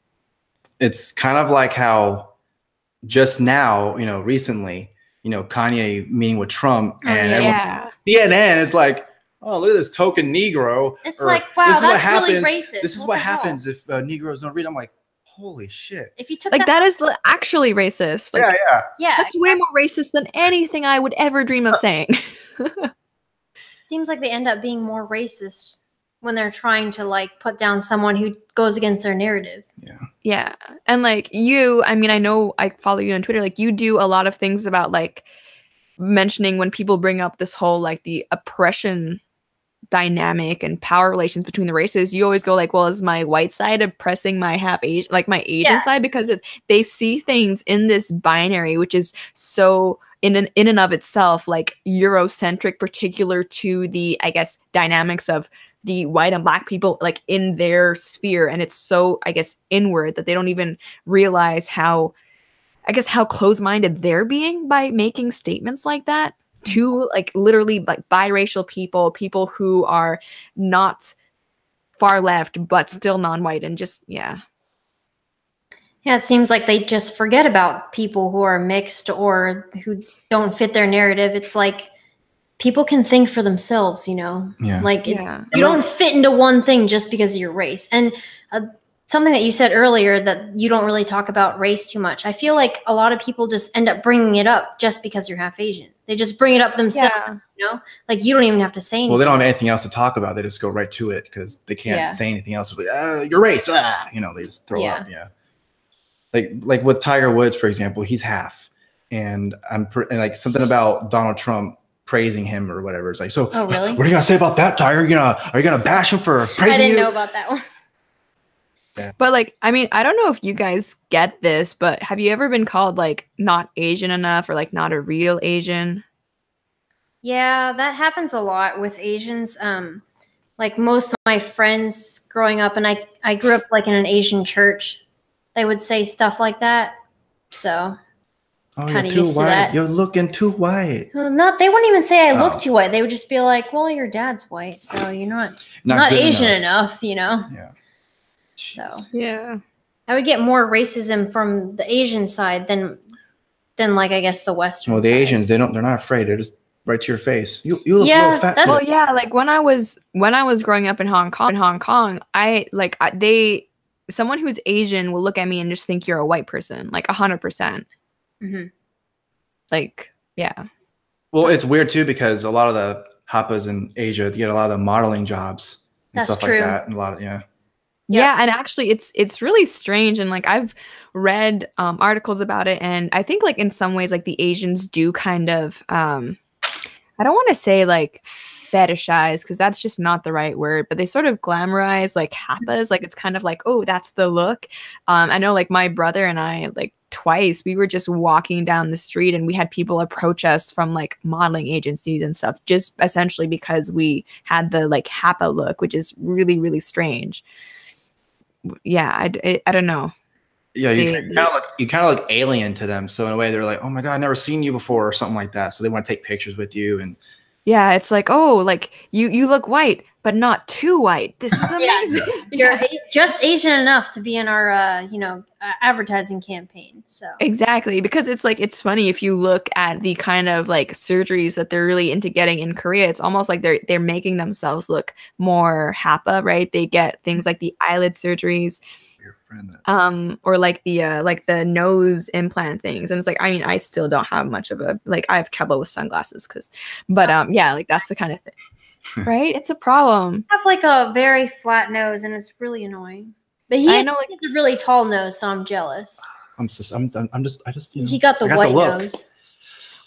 It's kind of like how just now, recently, Kanye meeting with Trump, and CNN is like, oh, look at this token Negro. It's like, wow, that's really racist. This is what happens if Negroes don't read. I'm like, holy shit. If you took that is actually racist. Like, yeah. That's way more racist than anything I would ever dream of saying. Seems like they end up being more racist when they're trying to like put down someone who goes against their narrative. Yeah. And like you, I mean, I know I follow you on Twitter. Like you do a lot of things about like mentioning when people bring up this whole like the oppression dynamic and power relations between the races. You always go like, well, is my white side oppressing my my Asian side? Because they see things in this binary, which is so in and of itself like Eurocentric, particular to the, I guess, dynamics of the white and black people like in their sphere. And it's so, I guess, inward that they don't even realize how close-minded they're being by making statements like that to like literally like biracial people who are not far left but still non-white, and just it seems like they just forget about people who are mixed or who don't fit their narrative. It's like people can think for themselves, you don't fit into one thing just because of your race. And something that you said earlier, that you don't really talk about race too much. I feel like a lot of people just end up bringing it up just because you're half Asian. They just bring it up themselves, like you don't even have to say anything. Well, they don't have anything else to talk about. They just go right to it because they can't say anything else. Like, your race, they just throw up. Like with Tiger Woods, for example, he's half, and and like something about Donald Trump praising him or whatever. It's like, so oh really? What are you gonna say about that, Tiger? Are you gonna bash him for praising you? I didn't know about that one. Yeah. But like, I mean, I don't know if you guys get this, but have you ever been called like not Asian enough, or like not a real Asian? Yeah, that happens a lot with Asians. Like most of my friends growing up, and I grew up like in an Asian church. they would say stuff like that. So Oh, kinda you're too used to white. that. You're looking too white. well, not they wouldn't even say I Oh. look too white. They would just be like, "Well, your dad's white, so you're not good Asian enough," you know. Yeah. So Jeez. Yeah. I would get more racism from the Asian side than like I guess the Western. Well, the side. Asians, they're not afraid. They're just right to your face. You look Yeah, real fat. that's- Well, yeah, like when I was growing up in Hong Kong, someone who's Asian will look at me and just think you're a white person, like 100%. Mhm. Like, yeah. Well, it's weird too because a lot of the Hapas in Asia they get a lot of the modeling jobs and That's stuff true. like that, and a lot of Yep. Yeah, and actually it's really strange, and like I've read articles about it, and I think like in some ways like the Asians do kind of I don't want to say like fetishize because that's just not the right word, but they sort of glamorize like Hapas, like it's kind of like, oh, that's the look. I know like my brother and I, like twice we were just walking down the street and we had people approach us from like modeling agencies and stuff, just essentially because we had the like Hapa look, which is really, really strange. Yeah, I don't know. yeah. You kind of look alien to them. So in a way, they're like, oh my god, I've never seen you before, or something like that. So they want to take pictures with you, and Yeah, it's like, oh, like you look white, but not too white. This is Yeah. amazing. You're just Asian enough to be in our advertising campaign. So Exactly, because it's like it's funny if you look at the kind of like surgeries that they're really into getting in Korea. It's almost like they're making themselves look more Hapa, right? They get things like the eyelid surgeries, your friend. That, or like the nose implant things. And it's like, I mean, I still don't have much of a like I have trouble with sunglasses but yeah, like that's the kind of thing, right? It's a problem. I have like a very flat nose, and it's really annoying. But I know, like he has a really tall nose, so I'm jealous. I just He got the I got the white look. nose.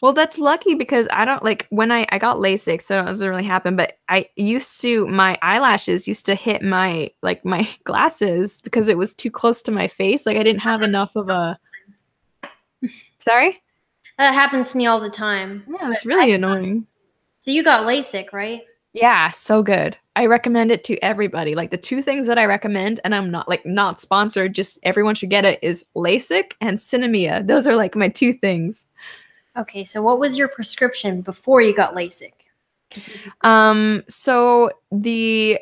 Well, that's lucky because I don't like when I got LASIK, so it doesn't really happen. But my eyelashes used to hit my glasses because it was too close to my face. Like I didn't have enough of a. Sorry? That happens to me all the time. Yeah, it's really annoying. So you got LASIK, right? Yeah, so good. I recommend it to everybody. Like the two things that I recommend, and I'm not sponsored, just everyone should get it, is LASIK and Cinemia. Those are like my two things. Okay, so what was your prescription before you got LASIK? So the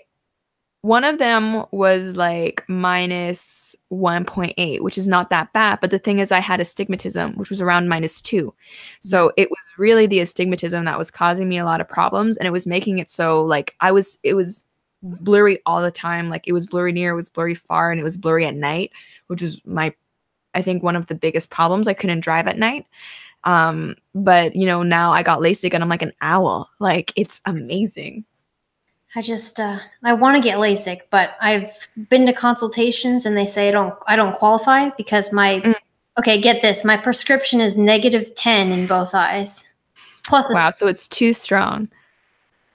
one of them was like minus 1.8, which is not that bad. But the thing is, I had astigmatism, which was around -2. So it was really the astigmatism that was causing me a lot of problems. And it was making it so like it was blurry all the time. Like it was blurry near, it was blurry far, and it was blurry at night, which was I think one of the biggest problems. I couldn't drive at night. But now I got LASIK and I'm like an owl. Like it's amazing. I want to get LASIK, but I've been to consultations and they say I don't qualify because okay, get this, my prescription is -10 in both eyes. Plus Wow, so it's too strong.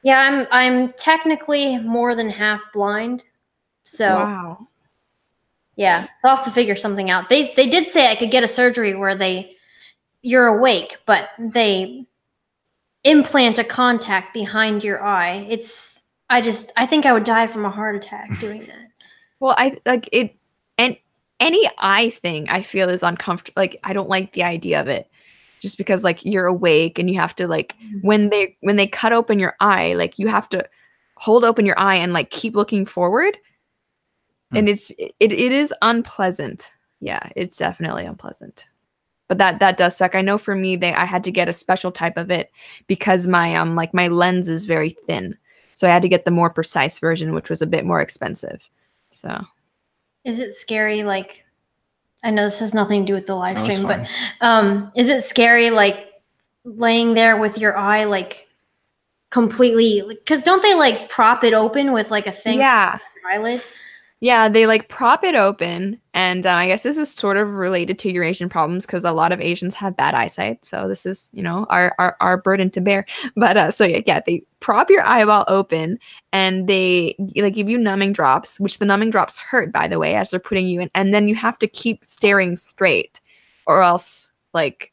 Yeah, I'm technically more than half blind. So wow. Yeah, so I'll have to figure something out. They did say I could get a surgery where you're awake, but they implant a contact behind your eye. I think I would die from a heart attack doing that. Well, I like it, and any eye thing I feel is uncomfortable. Like I don't like the idea of it, just because like you're awake and you have to like when they cut open your eye, like you have to hold open your eye and like keep looking forward, and it is unpleasant. Yeah, it's definitely unpleasant. But that does suck. I know for me, I had to get a special type of it because my my lens is very thin. So I had to get the more precise version, which was a bit more expensive. So, is it scary? Like, I know this has nothing to do with the live stream, but fine. Is it scary? Like laying there with your eye like completely? Because don't they like prop it open with like a thing? Yeah. Eyelid. Yeah, they like prop it open, and I guess this is sort of related to your Asian problems because a lot of Asians have bad eyesight. So this is, our burden to bear. But so yeah, they prop your eyeball open, and they like give you numbing drops, which the numbing drops hurt, by the way, as they're putting you in, and then you have to keep staring straight, or else like,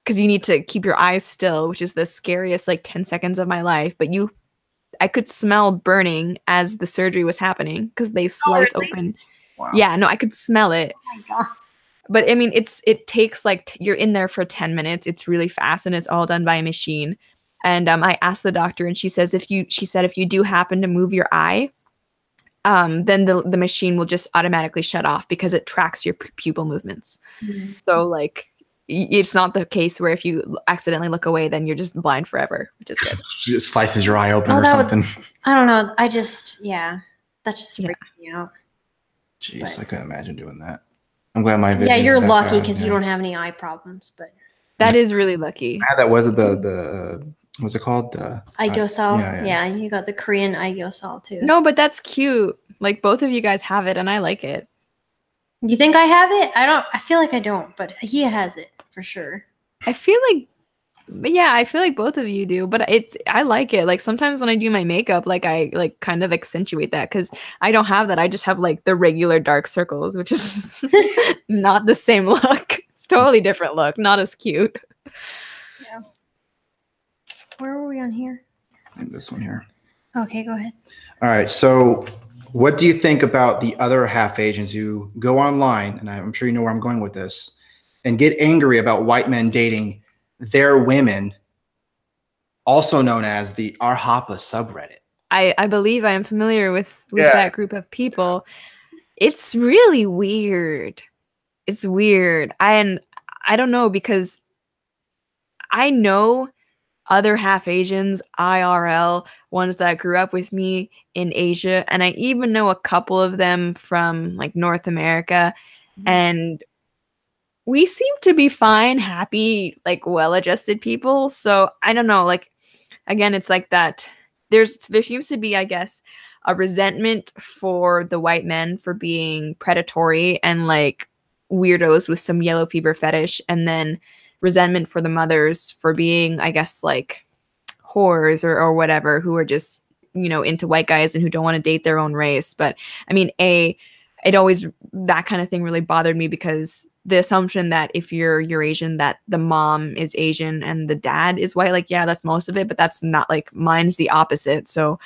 because you need to keep your eyes still, which is the scariest like 10 seconds of my life. But I could smell burning as the surgery was happening because they slice open. Wow. Yeah, no, I could smell it. Oh my God. But I mean, it takes like you're in there for 10 minutes. It's really fast and it's all done by a machine. And I asked the doctor and she said if you do happen to move your eye, then the machine will just automatically shut off because it tracks your pupil movements. Mhm. So like it's not the case where if you accidentally look away, then you're just blind forever, which is good. It slices your eye open Oh, or that would- something. I don't know. I just, yeah, that just Yeah. freaked me out. Jeez, But- I couldn't imagine doing that. I'm glad my vision. Yeah, you're isn't that lucky bad, because yeah. you don't have any eye problems, but That is really lucky. I had that. Was it the what's it called? The Igosol. yeah. Yeah, you got the Korean Igosol too. No, but that's cute. Like both of you guys have it and I like it. You think I have it? I don't. I feel like I don't, but he has it for sure. I feel like both of you do, but I like it. Like sometimes when I do my makeup, like I like kind of accentuate that because I don't have that. I just have like the regular dark circles, which is not the same look. It's totally different look, not as cute. Yeah. Where were we on here? I think this one here. Okay, go ahead. All right. So, what do you think about the other half Asians who go online, and I'm sure you know where I'm going with this, and get angry about white men dating their women, also known as the Hapa subreddit? I believe I am familiar with Yeah. that group of people. It's really weird. It's weird. And I don't know because I know other half Asians, IRL, ones that grew up with me in Asia. And I even know a couple of them from like North America. And we seem to be fine, happy, like well-adjusted people. So I don't know. Like, again, it's like that. There seems to be, I guess, a resentment for the white men for being predatory and like weirdos with some yellow fever fetish, and then resentment for the mothers for being, I guess, like whores or whatever, who are just, you know, into white guys and who don't want to date their own race. But I mean, that kind of thing really bothered me because the assumption that if you're Asian, that the mom is Asian and the dad is white, like, yeah, that's most of it, but that's not, like, mine's the opposite. So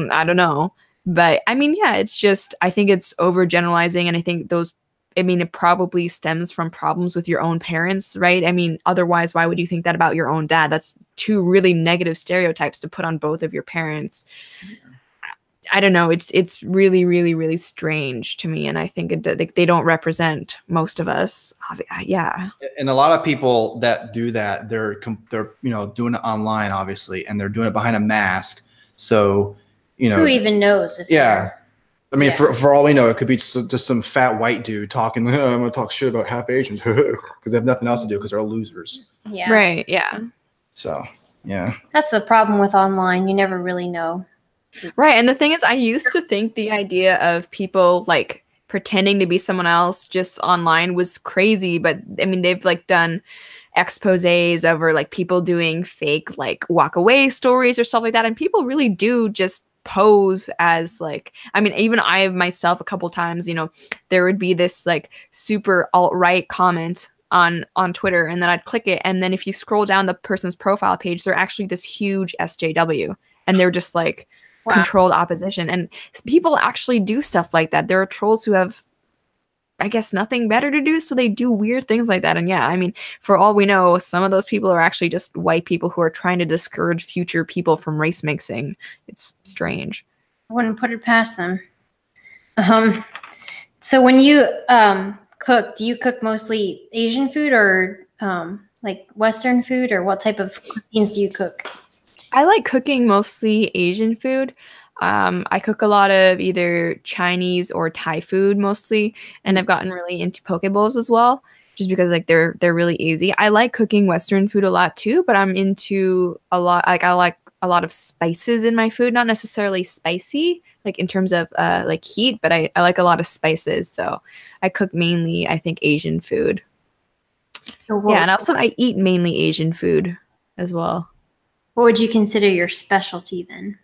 I don't know. But I mean, yeah, it's just, I think it's overgeneralizing. And I think it probably stems from problems with your own parents, right? I mean, otherwise, why would you think that about your own dad? That's two really negative stereotypes to put on both of your parents. I don't know. It's really, really, really strange to me, and I think they don't represent most of us. Yeah. And a lot of people that do that, they're doing it online, obviously, and they're doing it behind a mask. So who even knows? If I mean, for all we know, it could be just some fat white dude talking. I'm gonna talk shit about half Asians because they have nothing else to do because they're all losers. Yeah. Right. Yeah. So yeah. That's the problem with online. You never really know. Right. And the thing is, I used to think the idea of people like pretending to be someone else just online was crazy. But I mean, they've like done exposés over like people doing fake like walk away stories or stuff like that. And people really do just pose as like, I mean, even I myself a couple times, there would be this like super alt-right comment on Twitter, and then I'd click it. And then if you scroll down the person's profile page, they're actually this huge SJW. And they're just like, wow, controlled opposition. And people actually do stuff like that. There are trolls who have, I guess, nothing better to do, so they do weird things like that. And yeah, I mean, for all we know, some of those people are actually just white people who are trying to discourage future people from race mixing. It's strange. I wouldn't put it past them. So when you cook, do you cook mostly Asian food or like Western food, or what type of cuisines do you cook? I like cooking mostly Asian food. I cook a lot of either Chinese or Thai food mostly, and I've gotten really into poke bowls as well, just because like they're really easy. I like cooking Western food a lot too, but I'm into a lot. Like I like a lot of spices in my food, not necessarily spicy, like in terms of like heat, but I like a lot of spices. So I cook mainly, I think, Asian food. Yeah, and also I eat mainly Asian food as well. What would you consider your specialty then?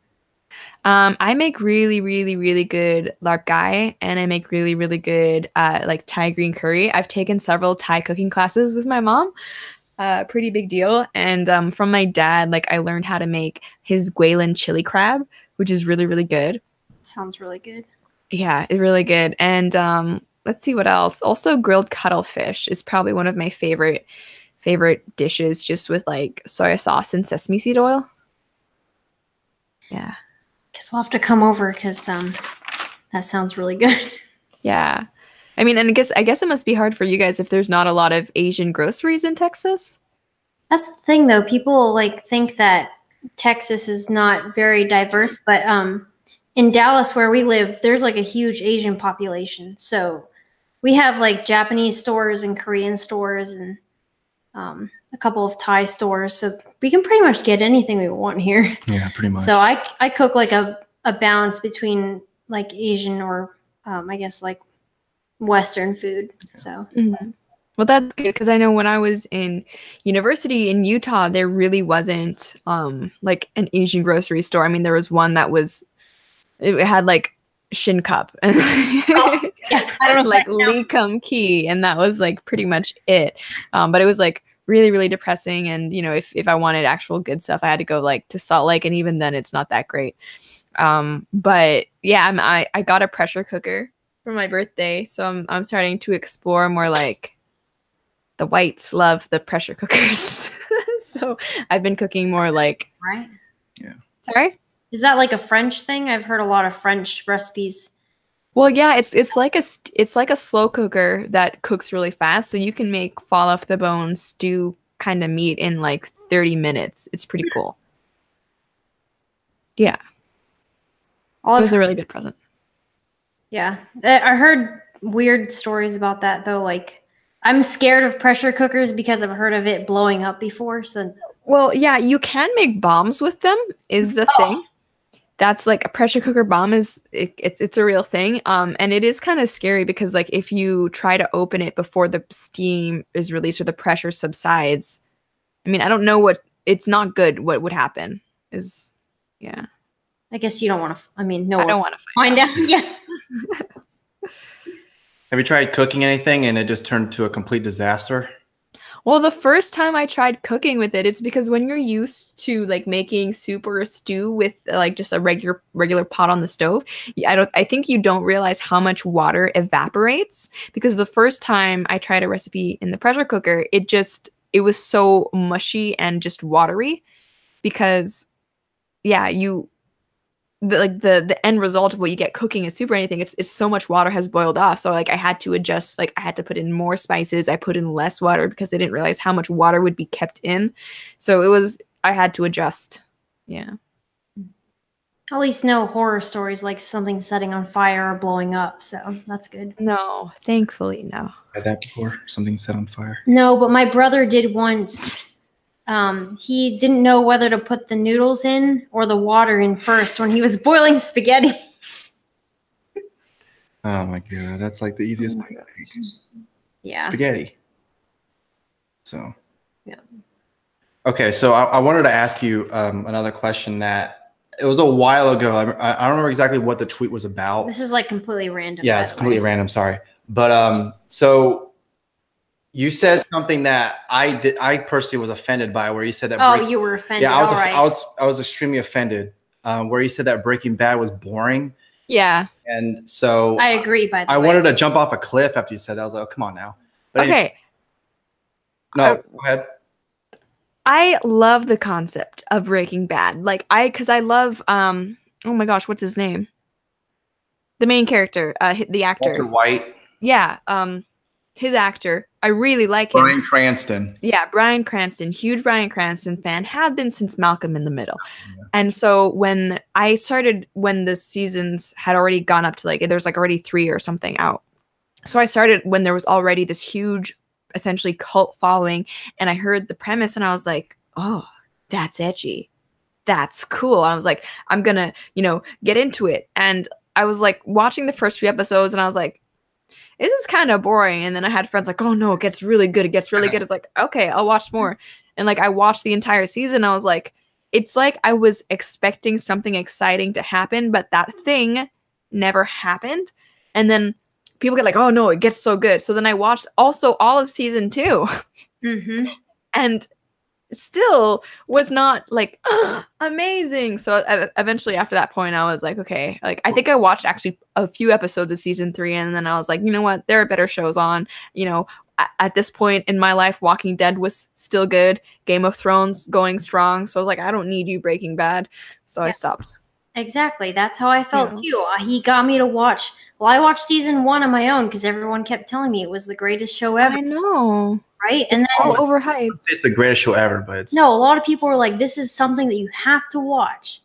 I make really, really, really good larp gai, and I make really, really good like Thai green curry. I've taken several Thai cooking classes with my mom. Pretty big deal. And from my dad, like I learned how to make his Guilin chili crab, which is really, really good. Sounds really good. Yeah, it's really good. And let's see what else. Also, grilled cuttlefish is probably one of my favorite dishes, just with like soy sauce and sesame seed oil. Yeah. Guess we'll have to come over because that sounds really good. Yeah. I mean, and I guess it must be hard for you guys if there's not a lot of Asian groceries in Texas. That's the thing, though. People like think that Texas is not very diverse, but in Dallas, where we live, there's like a huge Asian population. So we have like Japanese stores and Korean stores and a couple of Thai stores. So we can pretty much get anything we want here. Yeah, pretty much. So I cook like a balance between like Asian or I guess like Western food. So. Mm-hmm. Well, that's good because I know when I was in university in Utah, there really wasn't like an Asian grocery store. I mean, there was one that was it had like Shin Cup and Yeah, I don't know, like Lee Kum Kee, and that was like pretty much it. But it was like really, really depressing. And you know, if I wanted actual good stuff, I had to go like to Salt Lake, and even then, it's not that great. But yeah, I got a pressure cooker for my birthday, so I'm starting to explore more like. The whites love the pressure cookers. So I've been cooking more like right. Yeah. Sorry? Is that like a French thing? I've heard a lot of French recipes. Well, yeah, it's like a slow cooker that cooks really fast, so you can make fall off the bone stew kind of meat in like 30 minutes. It's pretty cool. Yeah. It was a really good present. Yeah. I heard weird stories about that though, like I'm scared of pressure cookers because I've heard of it blowing up before. So, well, yeah, you can make bombs with them. Is the thing. That's like a pressure cooker bomb it's a real thing. And it is kind of scary because like if you try to open it before the steam is released or the pressure subsides, I mean, I don't know it's not good. What would happen is, yeah. I guess you don't want to. I mean, I don't want to find out. Yeah. Have you tried cooking anything and it just turned to a complete disaster? Well, the first time I tried cooking with it, it's because when you're used to like making soup or a stew with like just a regular pot on the stove, I think you don't realize how much water evaporates, because the first time I tried a recipe in the pressure cooker, it was so mushy and just watery because yeah, the end result of what you get cooking a soup or anything, it's so much water has boiled off. So like I had to adjust, like I had to put in more spices. I put in less water because I didn't realize how much water would be kept in. So I had to adjust. Yeah. At least no horror stories like something setting on fire or blowing up. So that's good. No, thankfully, no. Had that before? Something set on fire? No, but my brother did once. He didn't know whether to put the noodles in or the water in first when he was boiling spaghetti. Oh my god, that's like the easiest thing to make. Yeah. Spaghetti. So. Yeah. Okay, so I wanted to ask you another question that it was a while ago. I don't remember exactly what the tweet was about. This is like completely random. Yeah, it's completely random. Sorry, but so. You said something that I personally was offended by, where you said that. You were offended. Yeah, I was extremely offended. Where you said that Breaking Bad was boring. Yeah. And so I agree. By the way, I wanted to jump off a cliff after you said that. I was like, oh, come on now. But okay. Anyway, no, go ahead. I love the concept of Breaking Bad. Like because I love oh my gosh, what's his name? The main character, the actor. Walter White. Yeah. His actor. I really like him. Bryan Cranston. Yeah, Bryan Cranston. Huge Bryan Cranston fan. Have been since Malcolm in the Middle. Yeah. And so when the seasons had already gone up to like, there's like already 3 or something out. So I started when there was already this huge, essentially cult following. And I heard the premise and I was like, oh, that's edgy. That's cool. I was like, I'm going to, get into it. And I was like watching the first few episodes and I was like, this is kind of boring. And then I had friends like, oh no, it gets really good. It gets really good. It's like, okay, I'll watch more. And like, I watched the entire season. I was like, it's like I was expecting something exciting to happen, but that thing never happened. And then people get like, oh no, it gets so good. So then I watched also all of season 2. Mm-hmm. And still was not like amazing. So eventually after that point, I was like, okay, like I think I watched actually a few episodes of season 3, and then I was like, you know what, there are better shows on. You know, at this point in my life, Walking Dead was still good, Game of Thrones going strong. So I was like, I don't need you, Breaking Bad. So I stopped. Exactly. That's how I felt too. He got me to watch. Well, I watched season 1 on my own because everyone kept telling me it was the greatest show ever. I know. Right? And it's so overhyped. It's the greatest show ever, but it's... No, a lot of people were like, this is something that you have to watch.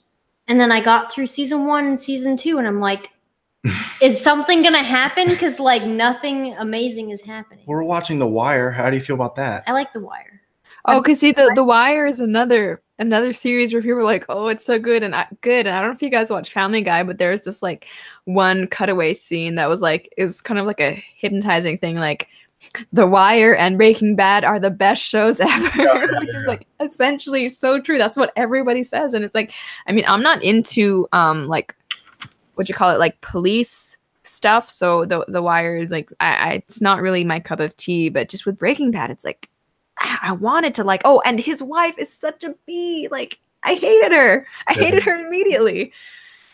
And then I got through season 1 and season 2, and I'm like, is something going to happen? Because, like, nothing amazing is happening. We're watching The Wire. How do you feel about that? I like The Wire. Oh, because see, The Wire is another series where people are like, oh, it's so good. And I don't know if you guys watch Family Guy, but there's this, like, one cutaway scene that was, like, it was kind of like a hypnotizing thing, like, The Wire and Breaking Bad are the best shows ever, which is like essentially so true. That's what everybody says. And it's like, I mean, I'm not into like what you call it, like police stuff. So the Wire is like, it's not really my cup of tea. But just with Breaking Bad, it's like I wanted to like, oh, and his wife is such a bee. Like I hated her. I hated her immediately.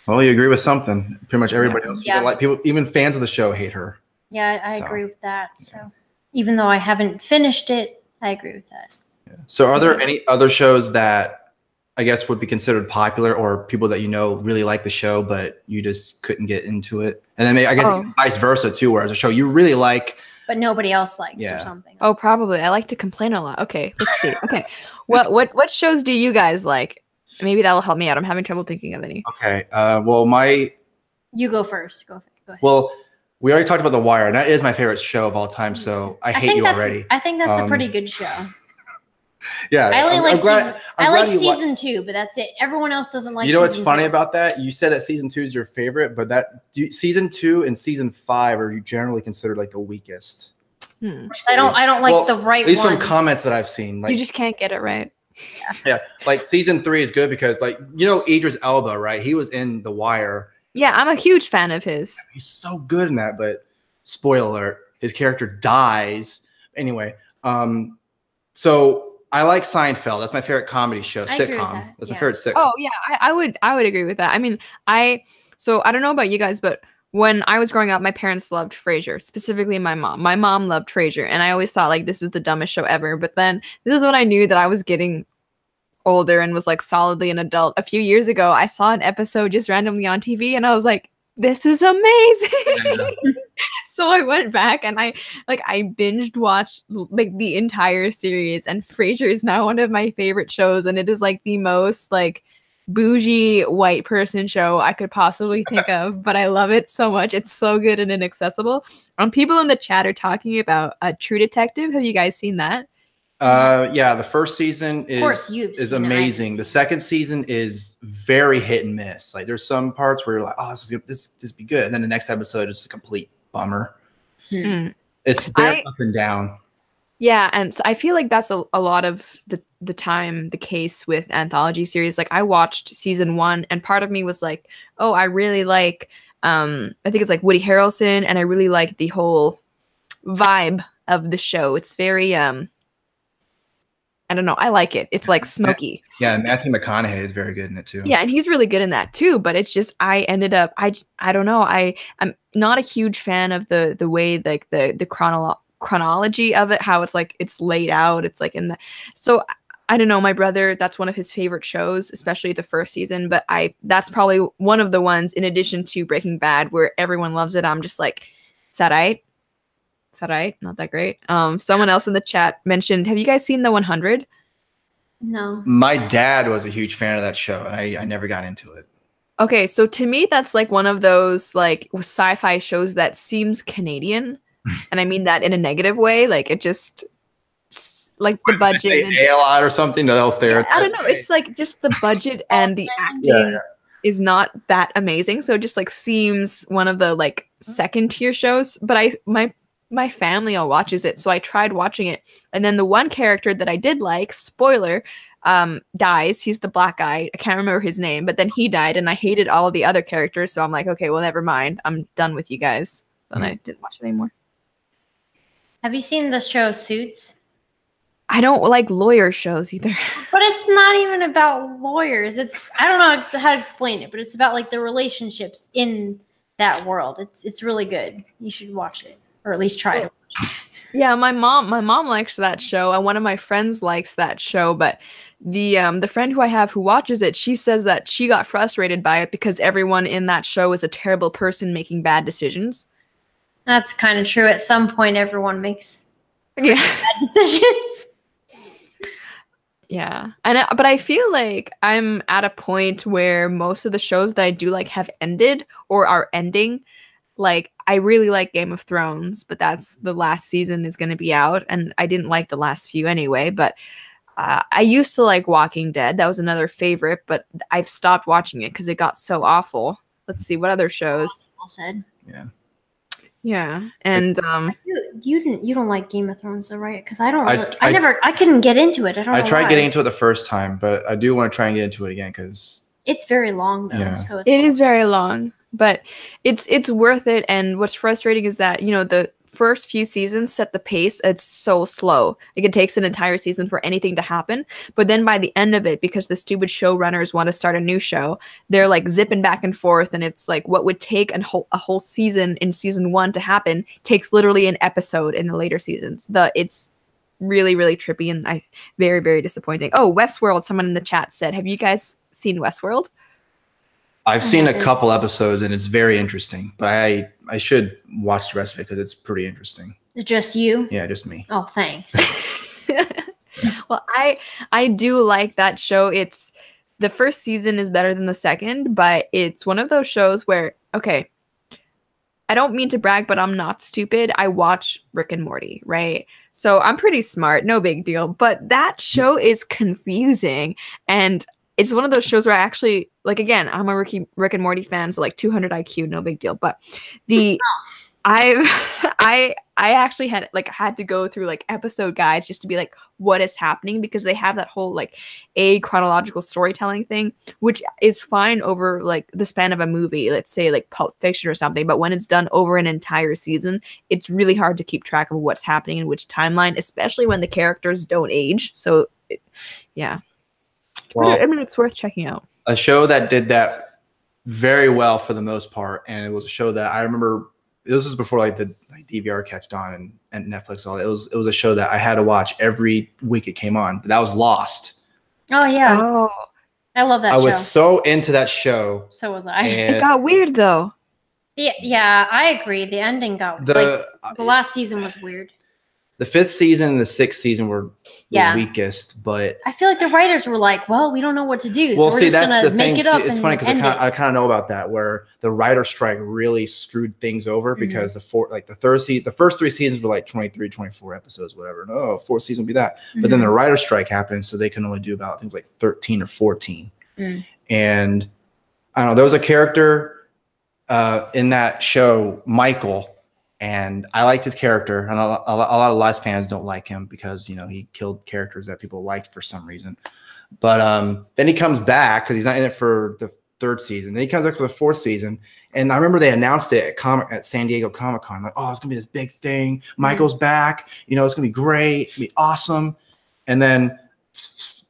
Well, you agree with something. Pretty much everybody else. Yeah. Like people, even fans of the show, hate her. Yeah, I agree with that. So even though I haven't finished it, I agree with that. Yeah. So are there any other shows that I guess would be considered popular, or people that you know really like the show, but you just couldn't get into it? And then maybe, I guess vice versa too, where as a show you really like, but nobody else likes or something. Oh, probably. I like to complain a lot. Okay, let's see. Okay, what shows do you guys like? Maybe that will help me out. I'm having trouble thinking of any. Okay. Well, you go first. Go ahead. Well, we already talked about The Wire, and that is my favorite show of all time. So I hate you already. I think that's a pretty good show. Yeah, I only like season 2, but that's it. Everyone else doesn't like. You know what's funny about that? You said that season 2 is your favorite, but season 2 and season 5 are generally considered like the weakest. I don't like the right. At least ones. from comments that I've seen, like you just can't get it right. Yeah, like season 3 is good because, like, you know, Idris Elba, right? He was in The Wire. Yeah, I'm a huge fan of his. He's so good in that, but spoiler alert, his character dies. Anyway, so I like Seinfeld. That's my favorite comedy show, sitcom. That's my favorite sitcom. Oh yeah, I would agree with that. I mean, so I don't know about you guys, but when I was growing up, my parents loved Frasier, specifically my mom. My mom loved Frasier, and I always thought like this is the dumbest show ever. But then this is when I knew that I was getting older and was like solidly an adult. A few years ago, I saw an episode just randomly on TV, and I was like, this is amazing. So I went back and I binged watched like the entire series, and Frasier is now one of my favorite shows, and it is like the most like bougie white person show I could possibly think of, but I love it so much. It's so good and inaccessible. People in the chat are talking about True Detective. Have you guys seen that? Yeah, the first season is amazing. The second season is very hit and miss. Like there's some parts where you're like, oh, this be good, and then the next episode is a complete bummer. It's very up and down. Yeah, and so I feel like that's a lot of the time the case with anthology series. Like I watched season 1, and part of me was like, oh, I really like I think it's like Woody Harrelson, and I really like the whole vibe of the show. It's very I don't know. I like it. It's like smoky. Yeah, Matthew McConaughey is very good in it too. Yeah, and he's really good in that too. But it's just I ended up I don't know. I'm not a huge fan of the way like the chronology of it, how it's like it's laid out. It's like in the so I don't know. My brother, that's one of his favorite shows, especially the first season. But that's probably one of the ones in addition to Breaking Bad where everyone loves it. I'm just like, is that right? Is that right? Not that great. Someone else in the chat mentioned, have you guys seen The 100? No. My dad was a huge fan of that show, and I never got into it. Okay, so to me, that's like one of those like sci-fi shows that seems Canadian, and I mean that in a negative way. Like it just like the budget and a lot or something. They'll stereotype. I don't know. It's like just the budget and the acting is not that amazing. So it just like seems one of the like second tier shows. But my family all watches it, so I tried watching it, and then the one character that I did like, spoiler, dies. He's the black guy. I can't remember his name, but then he died, and I hated all of the other characters, so I'm like, okay, well, never mind. I'm done with you guys. Then I didn't watch it anymore. Have you seen the show Suits? I don't like lawyer shows either. But it's not even about lawyers. It's I don't know how to explain it, but it's about like the relationships in that world. It's really good. You should watch it, or at least try to. Yeah, my mom likes that show, and one of my friends likes that show, but the friend who I have who watches it, she says that she got frustrated by it because everyone in that show is a terrible person making bad decisions. That's kind of true. At some point, everyone makes Yeah. bad decisions. Yeah. But I feel like I'm at a point where most of the shows that I do like have ended or are ending. Like, I really like Game of Thrones, but that's the last season is going to be out, and I didn't like the last few anyway, but I used to like Walking Dead. That was another favorite, but I've stopped watching it because it got so awful. Let's see, what other shows? Well said. Yeah. Yeah, and You don't like Game of Thrones, though, right? Because I don't. I Really, I couldn't get into it. I don't. I know tried why. getting into it the first time, but I do want to try and get into it again because It's very long though, Yeah. so it's it is very long, but it's worth it. And what's frustrating is that, you know, the first few seasons set the pace. It's so slow. Like, it takes an entire season for anything to happen. But then by the end of it, because the stupid showrunners want to start a new show, they're like zipping back and forth. And it's like what would take a whole season in season 1 to happen takes literally an episode in the later seasons. It's really, really trippy and very, very disappointing. Oh, Westworld, someone in the chat said, have you guys seen Westworld? I've seen a couple episodes and it's very interesting, but I should watch the rest of it because it's pretty interesting. just you. Yeah, just me. Oh, thanks. Well, I do like that show. It's the first season is better than the second, but it's one of those shows where, okay, I don't mean to brag, but I'm not stupid. I watch Rick and Morty, right? So I'm pretty smart, no big deal. But that show is confusing, and it's one of those shows where I actually, like, again, I'm a Rick and Morty fan, so like 200 IQ, no big deal. But I actually had to go through like episode guides just to be like, what is happening? Because they have that whole like chronological storytelling thing, which is fine over like the span of a movie, let's say like Pulp Fiction or something. But when it's done over an entire season, it's really hard to keep track of what's happening in which timeline, especially when the characters don't age. So, yeah. Well, I mean, it's worth checking out. a show that did that very well for the most part, and it was a show that I remember. This was before like the DVR catched on and Netflix. All that. It was a show that I had to watch every week it came on. But that was Lost. Oh yeah. Oh, I love that show. I was so into that show. So was I. it And got weird though. Yeah, I agree. The ending got the last season was weird. The 5th season and the 6th season were the weakest, but I feel like the writers were like, "Well, we don't know what to do, well, so we're see, just that's gonna the make thing. it up." It's funny because I kind of know about that, where the writer strike really screwed things over because the first 3 seasons were like 23, 24 episodes, whatever. No, 4th season would be that. But then the writer strike happened, so they can only do about things like 13 or 14. And I don't know. There was a character in that show, Michael. And I liked his character, and a lot of Lost fans don't like him because, you know, he killed characters that people liked for some reason. But then he comes back because he's not in it for the 3rd season. Then he comes back for the 4th season, and I remember they announced it at San Diego Comic-Con, like, oh, it's gonna be this big thing. Michael's back. You know, it's gonna be great. It's gonna be awesome. And then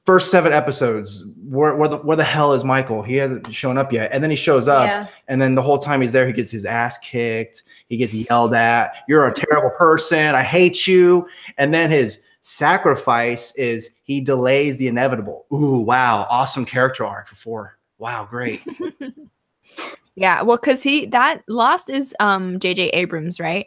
first 7 episodes, where the hell is Michael? He hasn't shown up yet. And then he shows up, and then the whole time he's there, he gets his ass kicked. He gets yelled at. You're a terrible person. I hate you. And then his sacrifice is he delays the inevitable. Ooh, wow. Awesome character arc for 4. Wow, great. Yeah, well, because that Lost is J.J. Abrams, right?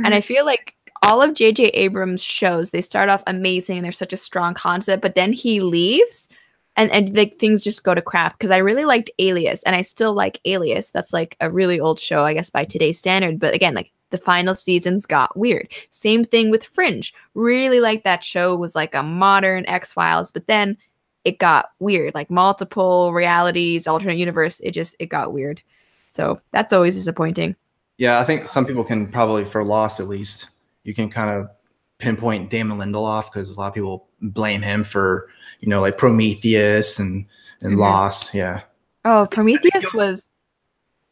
And I feel like all of J.J. Abrams' shows, they start off amazing and they're such a strong concept, but then he leaves and like things just go to crap. Because I really liked Alias, and I still like Alias. That's like a really old show, I guess, by today's standard. But again, like the final seasons got weird. Same thing with Fringe. Really liked that show. It was like a modern X-Files, but then it got weird, like multiple realities, alternate universe. It got weird. So that's always disappointing. Yeah, I think some people can probably, for Lost at least, you can kind of pinpoint Damon Lindelof because a lot of people blame him for, you know, like Prometheus and Lost. Yeah. Oh, Prometheus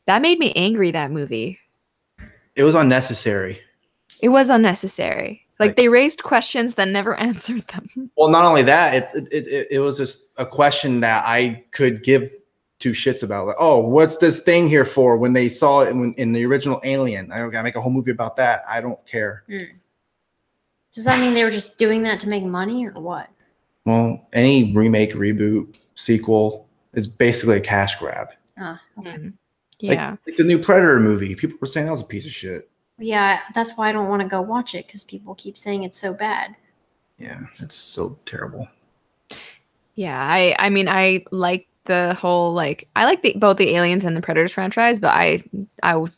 that made me angry, that movie. It was unnecessary. It was unnecessary. Like they raised questions that never answered them. Well, not only that, it was just a question that I could give two shits about. Like, oh, what's this thing here for? When they saw it in the original Alien, I gotta make a whole movie about that. I don't care. Does that mean they were just doing that to make money or what? Well, any remake, reboot, sequel is basically a cash grab. Okay. Yeah. Like the new Predator movie. People were saying that was a piece of shit. Yeah, that's why I don't want to go watch it because people keep saying it's so bad. Yeah, it's so terrible. Yeah, I mean I like the whole I like both the Aliens and the Predators franchise, but I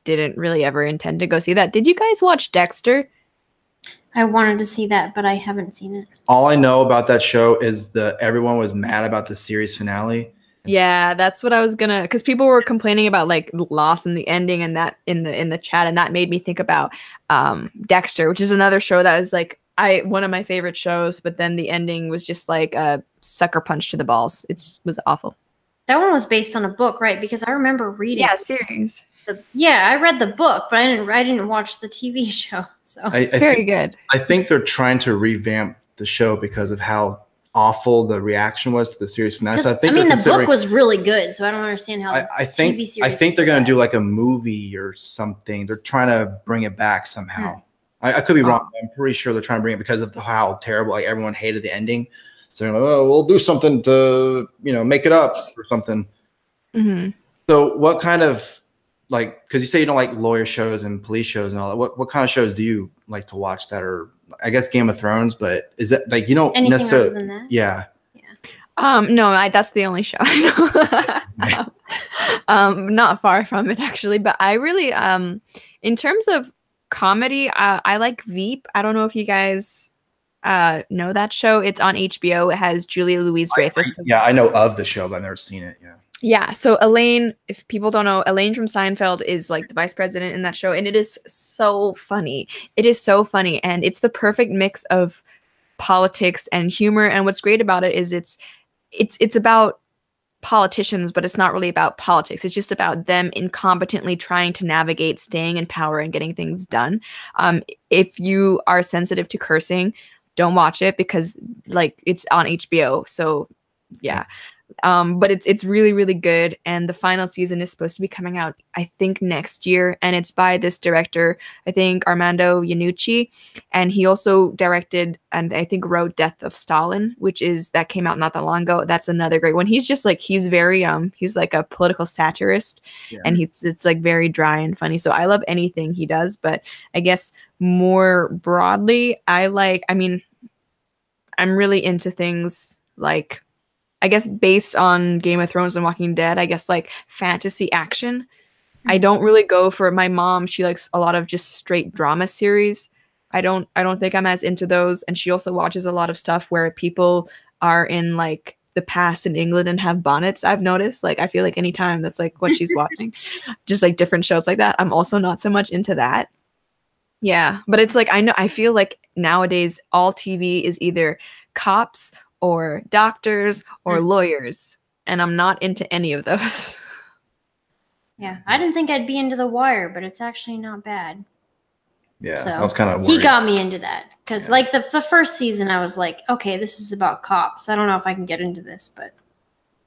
didn't really ever intend to go see that. Did you guys watch Dexter? I wanted to see that, but I haven't seen it. All I know about that show is everyone was mad about the series finale. Yeah, that's what I was gonna, because people were complaining about loss in the ending and that in the chat, and that made me think about Dexter, which is another show that is one of my favorite shows, but then the ending was just like a sucker punch to the balls. It was awful. That one was based on a book, right? Because I remember reading. Yeah, series. I read the book, but I didn't watch the TV show. So it's very good. I think they're trying to revamp the show because of how awful the reaction was to the series finale. So I mean, the book was really good, so I don't understand how TV series. I think they're going to do like a movie or something. They're trying to bring it back somehow. I could be wrong. I'm pretty sure they're trying to bring it because of how terrible everyone hated the ending. So they're like, oh, we'll do something to make it up or something. Mm-hmm. So what kind of because you say you don't like lawyer shows and police shows and all that. What kind of shows do you like to watch that are, I guess, Game of Thrones? But is that you don't anything necessarily? Other than that? Yeah. No, that's the only show I know. Not far from it actually, but I really in terms of comedy, I like Veep. I don't know if you guys know that show. It's on HBO. It has Julia Louis-Dreyfus. Yeah, I know of the show, but I've never seen it. Yeah. Yeah, so Elaine, if people don't know, Elaine from Seinfeld is the vice president in that show, and it is so funny. It is so funny, and it's the perfect mix of politics and humor. And what's great about it is it's about politicians, but it's not really about politics. It's just about them incompetently trying to navigate staying in power and getting things done. If you are sensitive to cursing, don't watch it because it's on HBO. So yeah. But it's really, really good. And the final season is supposed to be coming out, I think, next year. And it's by this director, I think, Armando Iannucci. And he also directed and I think wrote Death of Stalin, that came out not that long ago. That's another great one. He's just he's very, he's like a political satirist. Yeah. And it's very dry and funny. So I love anything he does. But I guess more broadly, I'm really into things I guess based on Game of Thrones and Walking Dead, I guess fantasy action. Mm-hmm. I don't really go for my mom. She likes a lot of just straight drama series. I don't think I'm as into those. And she also watches a lot of stuff where people are in the past in England and have bonnets. I've noticed I feel anytime that's what she's watching, just different shows like that. I'm also not so much into that. Yeah. But it's I feel nowadays all TV is either cops or doctors or lawyers, and I'm not into any of those. Yeah, I didn't think I'd be into The Wire, but it's actually not bad. Yeah, so I was kind of worried. He got me into that because the first season I was like, okay, this is about cops. I don't know if I can get into this, but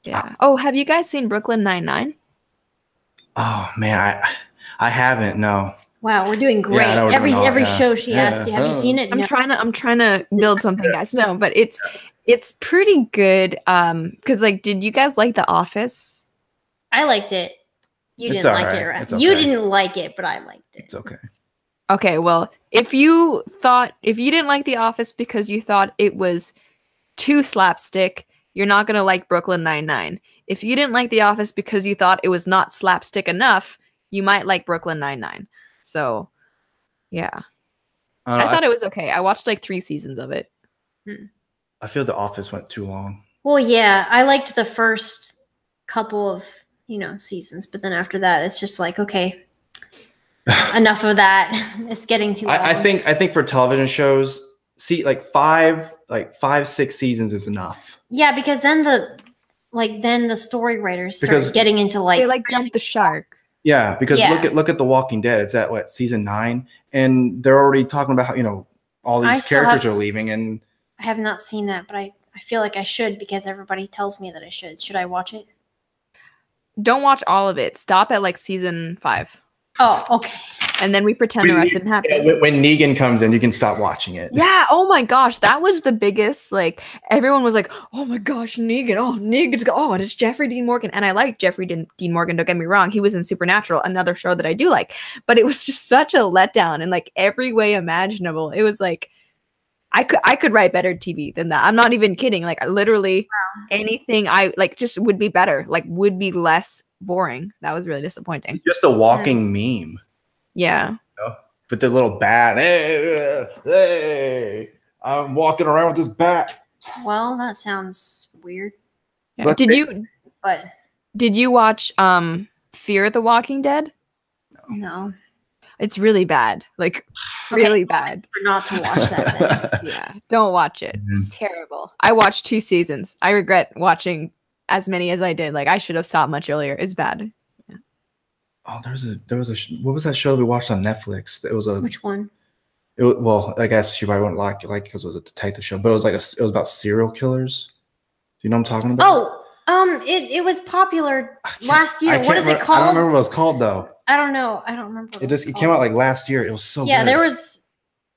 yeah. Oh, have you guys seen Brooklyn Nine-Nine? Oh man, I haven't. No. Wow, we're doing great. Yeah, every show she asked you, have you seen it? I'm trying to build something, guys. No, but it's pretty good. Because did you guys like The Office? I liked it. You didn't like it, right? You didn't like it, but I liked it. It's okay. Okay, well, if you didn't like The Office because you thought it was too slapstick, you're not gonna like Brooklyn Nine-Nine. If you didn't like The Office because you thought it was not slapstick enough, you might like Brooklyn Nine-Nine. So, yeah. I thought it was okay. I watched 3 seasons of it. I feel The Office went too long. Well, yeah, I liked the first couple of, seasons, but then after that, it's just okay, enough of that. It's getting too long. I think for television shows, see, 5, 6 seasons is enough. Yeah, because then the story writers start getting into they jump the shark. Yeah, because look at The Walking Dead. It's at season 9, and they're already talking about how all I these still characters have- are leaving, and I have not seen that, but I feel like I should because everybody tells me that I should. Should I watch it? Don't watch all of it. Stop at like season 5. Oh, okay. And then we pretend the rest didn't happen. when Negan comes in, you can stop watching it. Yeah. Oh my gosh, that was the biggest. Like everyone was like, "Oh my gosh, Negan! Oh, Negan's oh, and it's Jeffrey Dean Morgan." And I like Jeffrey Dean Morgan. Don't get me wrong; he was in Supernatural, another show that I do like. But it was just such a letdown in like every way imaginable. It was like I could write better TV than that. I'm not even kidding. Like literally anything I like just would be better. Like would be less boring. That was really disappointing. It's just a walking meme. Yeah. You know? With the little bat. Hey, I'm walking around with this bat. Well, that sounds weird, Yeah. But Did you watch Fear the Walking Dead? no. It's really bad. Like really bad. Not to watch that then. Yeah. Don't watch it. It's terrible. I watched 2 seasons. I regret watching as many as I did. Like I should have stopped much earlier. It's bad. Oh, there was a what was that show we watched on Netflix? It was a Which one? well, I guess you probably wouldn't like it because it was a detective show, but it was like it was about serial killers. Do you know what I'm talking about? Oh, it was popular last year. What is it I called? don't remember what it's called though. I don't know. I don't remember. What It came out like last year. It was so yeah. good.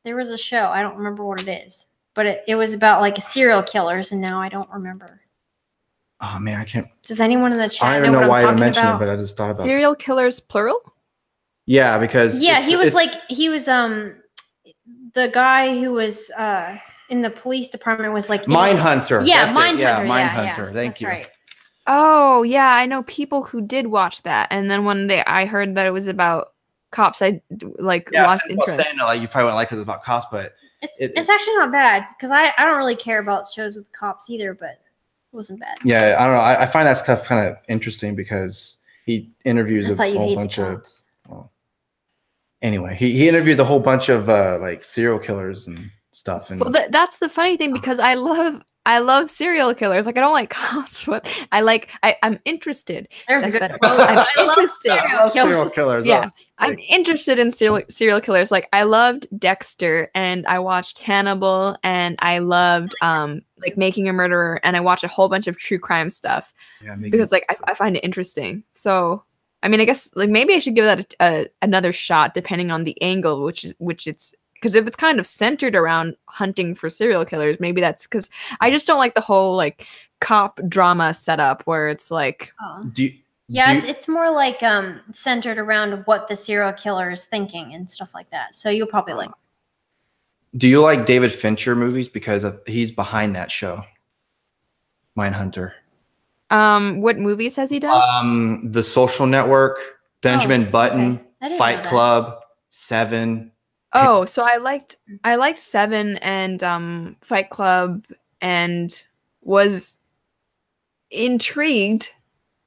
There was a show. I don't remember what it is, but it was about like serial killers, and now I don't remember. Oh man, I can't. Does anyone in the I chat don't even know know what why I'm I talking mentioned about? it, but I just thought about Serial killers plural? Yeah, because Yeah, he was the guy who was in the police department was like Mindhunter. Yeah, That's it. Mindhunter. Yeah, Yeah, Mindhunter. Thank that's you. right. Oh, yeah, I know people who did watch that. And then one day I heard that it was about cops. I like lost interest. Saying that, like you probably wouldn't like it about cops, but It's actually not bad because I don't really care about shows with cops either, but it wasn't bad. yeah, I don't know. I find that stuff kind of interesting because he interviews I a thought you whole hate the bunch of. cops. Well, anyway, he interviews a whole bunch of like serial killers and stuff. And Well, that's the funny thing because I love serial killers. Like I don't like cops, but I'm interested. There's That's a good better. quote. I'm I love interested. I love serial killers. Yeah, I'm interested in serial killers. Like I loved Dexter, and I watched Hannibal, and I loved like Making a Murderer, and I watched a whole bunch of true crime stuff Yeah, because like I find it interesting. So I mean, I guess like maybe I should give that another shot, depending on the angle, which it's. Because if it's kind of centered around hunting for serial killers, maybe that's because I just don't like the whole like cop drama setup where it's like, It's more like centered around what the serial killer is thinking and stuff like that. So you'll probably like. Do you like David Fincher movies because he's behind that show, Mindhunter? What movies has he done? The Social Network, Benjamin Button, okay. Fight Club, Seven. Oh, so I liked Seven and Fight Club and was intrigued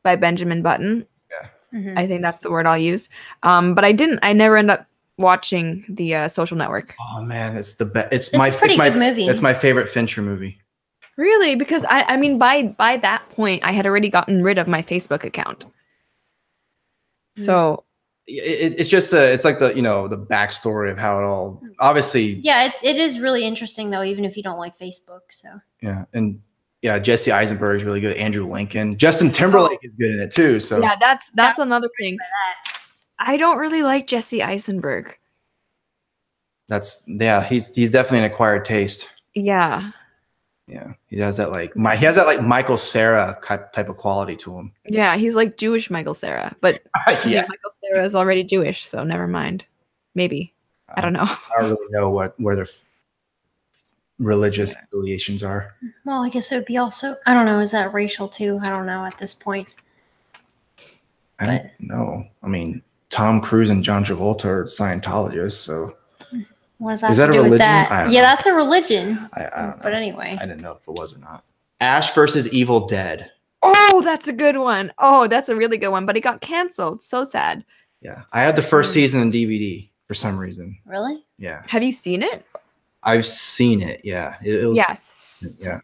by Benjamin Button. Yeah. Mm-hmm. I think that's the word I'll use. But I never end up watching the Social Network. Oh man, it's the best. It's a pretty good movie. It's my favorite Fincher movie. Really? Because I mean by that point I had already gotten rid of my Facebook account. So it's just it's like the the backstory of how it all obviously. Yeah, it is really interesting though, even if you don't like Facebook. So yeah, and yeah, Jesse Eisenberg is really good. Andrew Lincoln, Justin Timberlake is good in it too. So yeah, that's another thing. I don't really like Jesse Eisenberg. He's definitely an acquired taste. Yeah. Yeah, he has that like Michael Cera type of quality to him. Yeah, he's like Jewish Michael Cera, but yeah, Michael Cera is already Jewish, so never mind. Maybe I don't know. I don't really know where their religious affiliations are. Well, I guess it would be also. I don't know. Is that racial too? I don't know at this point. I don't know. I mean, Tom Cruise and John Travolta are Scientologists, so. What does that have to do with that? Yeah, that's a religion. I don't know. But anyway. I didn't know if it was or not. Ash versus Evil Dead. Oh, that's a good one. Oh, that's a really good one, but it got canceled. So sad. Yeah. I had the first season in DVD for some reason. Really? Yeah. Have you seen it? I've seen it, yeah. It was, yes. Yeah.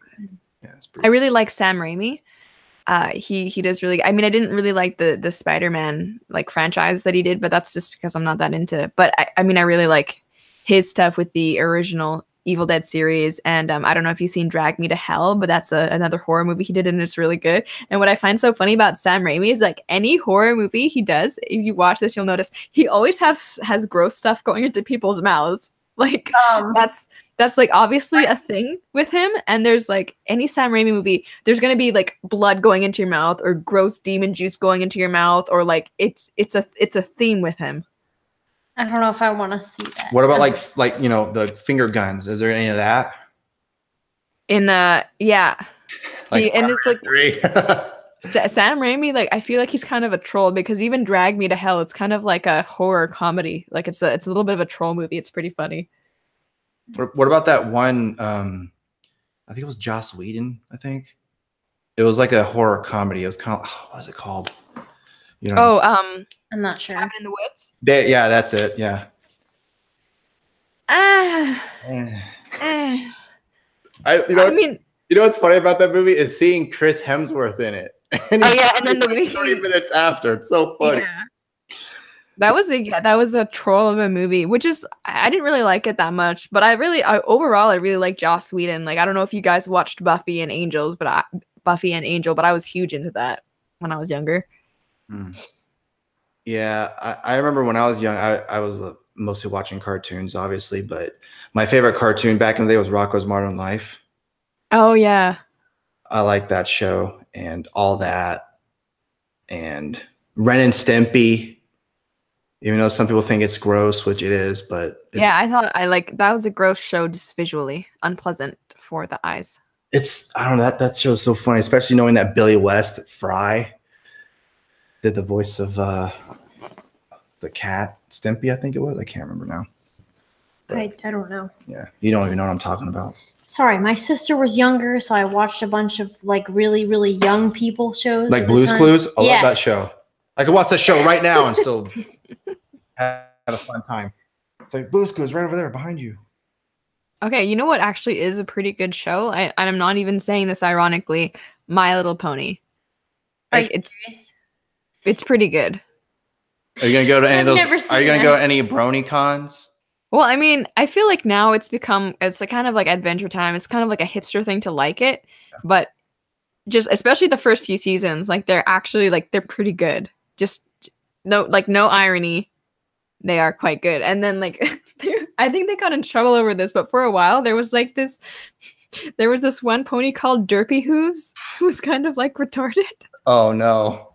Yeah, it's I really like Sam Raimi. He does really. I mean, I didn't really like the Spider-Man like franchise that he did, but that's just because I'm not that into it. But I mean, I really like his stuff with the original Evil Dead series. And I don't know if you've seen Drag Me to Hell, but that's another horror movie he did, and it's really good. And what I find so funny about Sam Raimi is like any horror movie he does, if you watch this, you'll notice he always has gross stuff going into people's mouths. Like that's like obviously a thing with him. And there's like any Sam Raimi movie, there's gonna be like blood going into your mouth or gross demon juice going into your mouth, or like it's a theme with him. I don't know if I want to see that. What about like you know, the finger guns? Is there any of that? In yeah. Like and it's like Sam Raimi, like I feel like he's kind of a troll, because even Drag Me to Hell, it's kind of like a horror comedy. Like it's a little bit of a troll movie. It's pretty funny. What about that one? I think it was Joss Whedon. I think it was like a horror comedy. It was kind of, what is it called? You know? I'm not sure. Cabin in the Woods. Yeah, that's it. Yeah. I mean, you know what's funny about that movie is seeing Chris Hemsworth in it. And and then the movie 30 minutes after. It's so funny. Yeah. That was a troll of a movie, which is, I didn't really like it that much, but overall I really like Joss Whedon. Like I don't know if you guys watched Buffy and Angel, but I was huge into that when I was younger. Yeah, I remember when I was young, I was mostly watching cartoons, obviously, but my favorite cartoon back in the day was Rocko's Modern Life. Oh yeah. I like that show and all that, and Ren and Stimpy. Even though some people think it's gross, which it is, but yeah, I thought that was a gross show, just visually unpleasant for the eyes. I don't know, that show's so funny, especially knowing that Billy West Fry did the voice of the cat Stimpy, I think it was. I can't remember now. But, I don't know. Yeah, you don't even know what I'm talking about. Sorry, my sister was younger, so I watched a bunch of like really, really young people shows. Like Blue's Clues? I love that show. I could watch that show right now and still have a fun time. It's like Blue's Clues right over there behind you. Okay, you know what actually is a pretty good show? And I'm not even saying this ironically. My Little Pony. Like, it's pretty good. Are you gonna go to any of those? Are you gonna go to any Brony cons? Well, I mean, I feel like now it's a kind of like Adventure Time. It's kind of like a hipster thing to like it, but just especially the first few seasons, like they're actually like they're pretty good. Just no irony. They are quite good. And then like I think they got in trouble over this, but for a while there was this one pony called Derpy Hooves who was kind of like retarded. Oh no.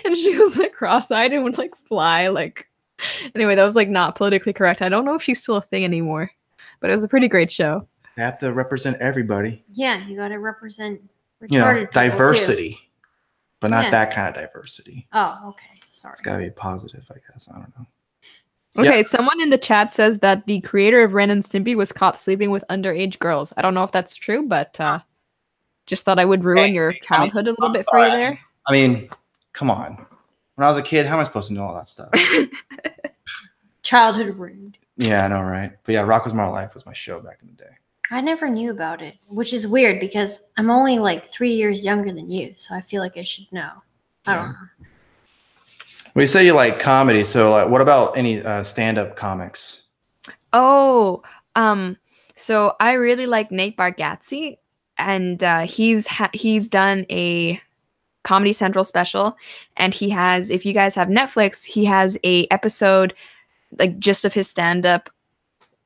And she was like cross-eyed and would like fly like. Anyway, that was like not politically correct. I don't know if she's still a thing anymore, but it was a pretty great show. You have to represent everybody. Yeah, you got to represent retarded diversity, too. But not that kind of diversity. Oh, okay. Sorry. It's got to be positive, I guess. I don't know. Okay, someone in the chat says that the creator of Ren and Stimpy was caught sleeping with underage girls. I don't know if that's true, but just thought I would ruin your childhood a little bit for you there. I mean, come on. When I was a kid, how am I supposed to know all that stuff? Childhood ruined. Yeah, I know, right? But yeah, Rocko's Modern Life was my show back in the day. I never knew about it, which is weird because I'm only like 3 years younger than you, so I feel like I should know. I don't know. Well, you say you like comedy, so what about any stand-up comics? Oh, so I really like Nate Bargatze, and he's done a Comedy Central special, and he has, if you guys have Netflix, he has a episode like just of his stand-up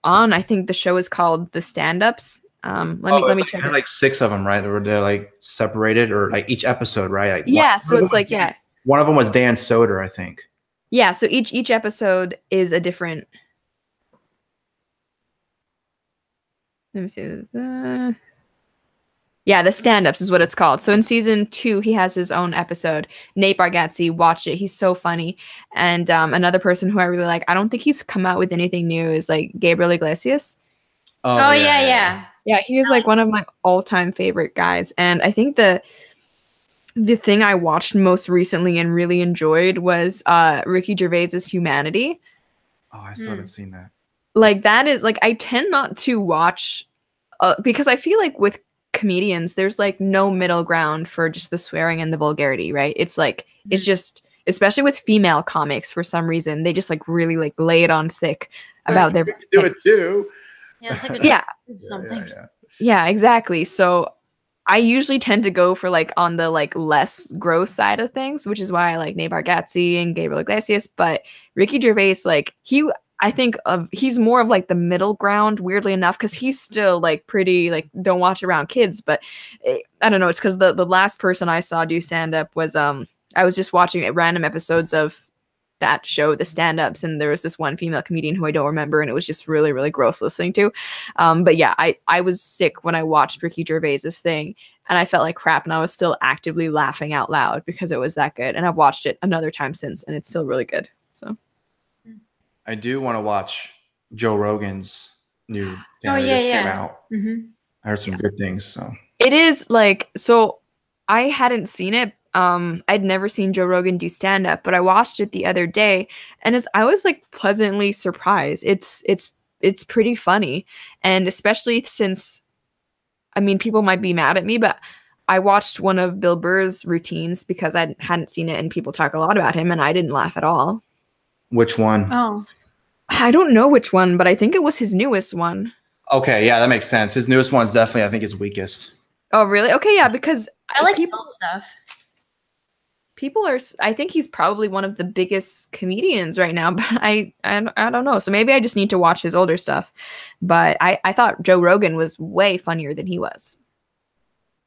on, I think the show is called The Stand-Ups. Let me check. There are like 6 of them, right? Or they're like separated, or like each episode, right? Like yeah, so it's like one of them was Dan Soder, I think. Yeah, so each episode is a different. Let me see. Yeah, The Stand-Ups is what it's called. So in season 2, he has his own episode. Nate Bargatze, watch it. He's so funny. And another person who I really like, I don't think he's come out with anything new, is like Gabriel Iglesias. Oh yeah. Yeah, he was like one of my all-time favorite guys. And I think the thing I watched most recently and really enjoyed was Ricky Gervais's Humanity. Oh, I still haven't seen that. Like that is like, I tend not to watch because I feel like with comedians there's like no middle ground for just the swearing and the vulgarity, right? It's like it's especially with female comics. For some reason, they just like really like lay it on thick about their. Do it too. Yeah, it's like a Yeah. something. Yeah, exactly. So I usually tend to go for like on the like less gross side of things, which is why I like Nate Bargatze and Gabriel Iglesias. But Ricky Gervais, like I think he's more of like the middle ground, weirdly enough, because he's still like pretty like don't watch around kids. But I don't know. It's because the last person I saw do stand up was I was just watching random episodes of that show, the stand-ups, and there was this one female comedian who I don't remember, and it was just really, really gross listening to. But yeah, I was sick when I watched Ricky Gervais's thing, and I felt like crap, and I was still actively laughing out loud because it was that good. And I've watched it another time since, and it's still really good. So I do want to watch Joe Rogan's new Oh, that yeah, just yeah. came out. I heard some good things. So it is like, so I hadn't seen it. I'd never seen Joe Rogan do stand up, but I watched it the other day, and I was like pleasantly surprised. It's pretty funny, and especially since, I mean, people might be mad at me, but I watched one of Bill Burr's routines because I hadn't seen it, and people talk a lot about him, and I didn't laugh at all. which one? Oh, I don't know which one, but I think it was his newest one. Okay, yeah, that makes sense. His newest one's definitely, I think, his weakest. Oh, really? Okay, yeah, because I like his old stuff. People are, I think he's probably one of the biggest comedians right now, but I don't know. So maybe I just need to watch his older stuff. But I thought Joe Rogan was way funnier than he was.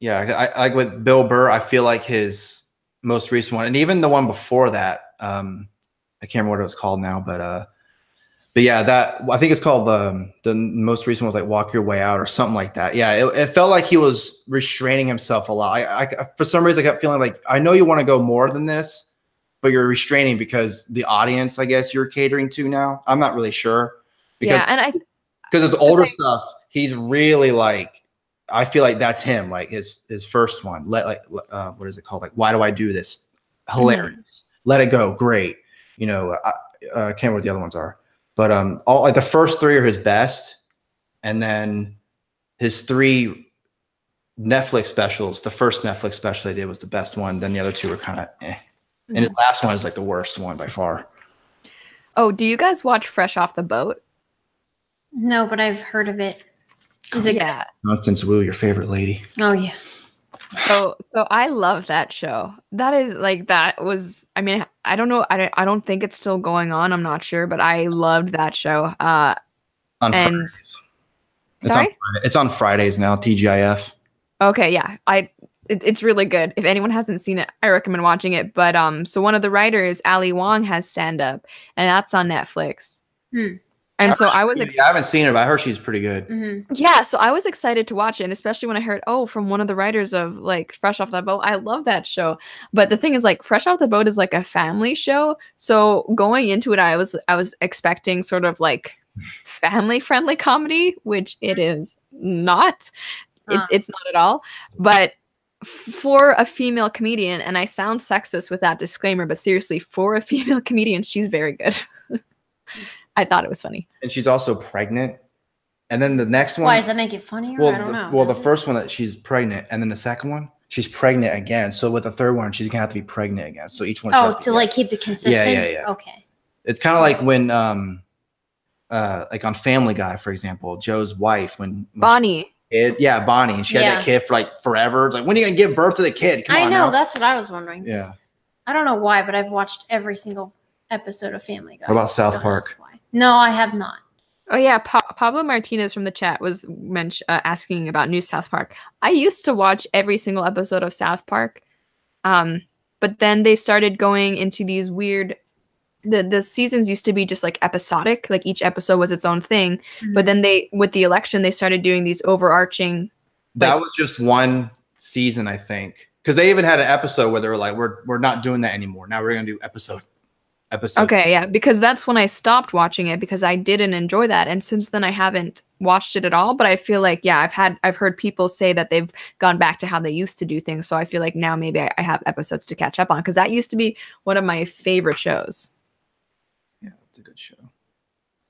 Yeah, I like with Bill Burr, I feel like his most recent one, and even the one before that, I can't remember what it was called now, but yeah, that I think it's called the most recent one was like Walk Your Way Out or something like that. Yeah, it felt like he was restraining himself a lot. I for some reason I kept feeling like I know you want to go more than this, but you're restraining because the audience, I guess, you're catering to now. I'm not really sure because his older stuff, he's really like, I feel like that's him, like his first one. What is it called? Like, why do I do this? Hilarious. Let It Go, great. You know, I can't remember what the other ones are. But all like the first three are his best, and then his three Netflix specials. The first Netflix special they did was the best one. Then the other two were kind of eh. And his last one is like the worst one by far. Oh, do you guys watch Fresh Off the Boat? No, but I've heard of it. Is it? Yeah. Constance Wu, your favorite lady. Oh yeah. So I love that show. That is like, that was, I mean, I don't know. I don't think it's still going on. I'm not sure, but I loved that show. On Fridays. Sorry? It's on Fridays now, TGIF. Okay, yeah. It's really good. If anyone hasn't seen it, I recommend watching it. But so one of the writers, Ali Wong, has stand up, and that's on Netflix. And so I was I haven't seen it, but I heard she's pretty good. Yeah, so I was excited to watch it, and especially when I heard, from one of the writers of like Fresh Off the Boat. I love that show. But the thing is, like, Fresh Off the Boat is like a family show. So going into it, I was expecting sort of like family friendly comedy, which it is not. It's not at all. But for a female comedian, and I sound sexist with that disclaimer, but seriously, for a female comedian, she's very good. I thought it was funny. And she's also pregnant. And then the next one. Why does that make it funnier? I don't know. Well, the first one that she's pregnant, and then the second one, she's pregnant again. So with the third one, she's gonna have to be pregnant again. So each one. To like keep it consistent. Yeah. Okay. It's kind of like when, like on Family Guy, for example, Joe's wife when Bonnie. Bonnie, and she had that kid for like forever. It's like, when are you gonna give birth to the kid? Come on. I know now. That's what I was wondering. Yeah. I don't know why, but I've watched every single episode of Family Guy. What about South Park? No, I have not. Oh yeah, Pablo Martinez from the chat was asking about new South Park. I used to watch every single episode of South Park, but then they started going into these weird. The seasons used to be just like episodic, like each episode was its own thing. But then with the election, they started doing these overarching. That was just one season, I think, because they even had an episode where they were like, "We're not doing that anymore. Now we're gonna do episode." Okay, yeah, because that's when I stopped watching it, because I didn't enjoy that, and since then I haven't watched it at all. But I feel like, yeah, I've heard people say that they've gone back to how they used to do things, so I feel like now maybe I have episodes to catch up on, because that used to be one of my favorite shows. Yeah, it's a good show.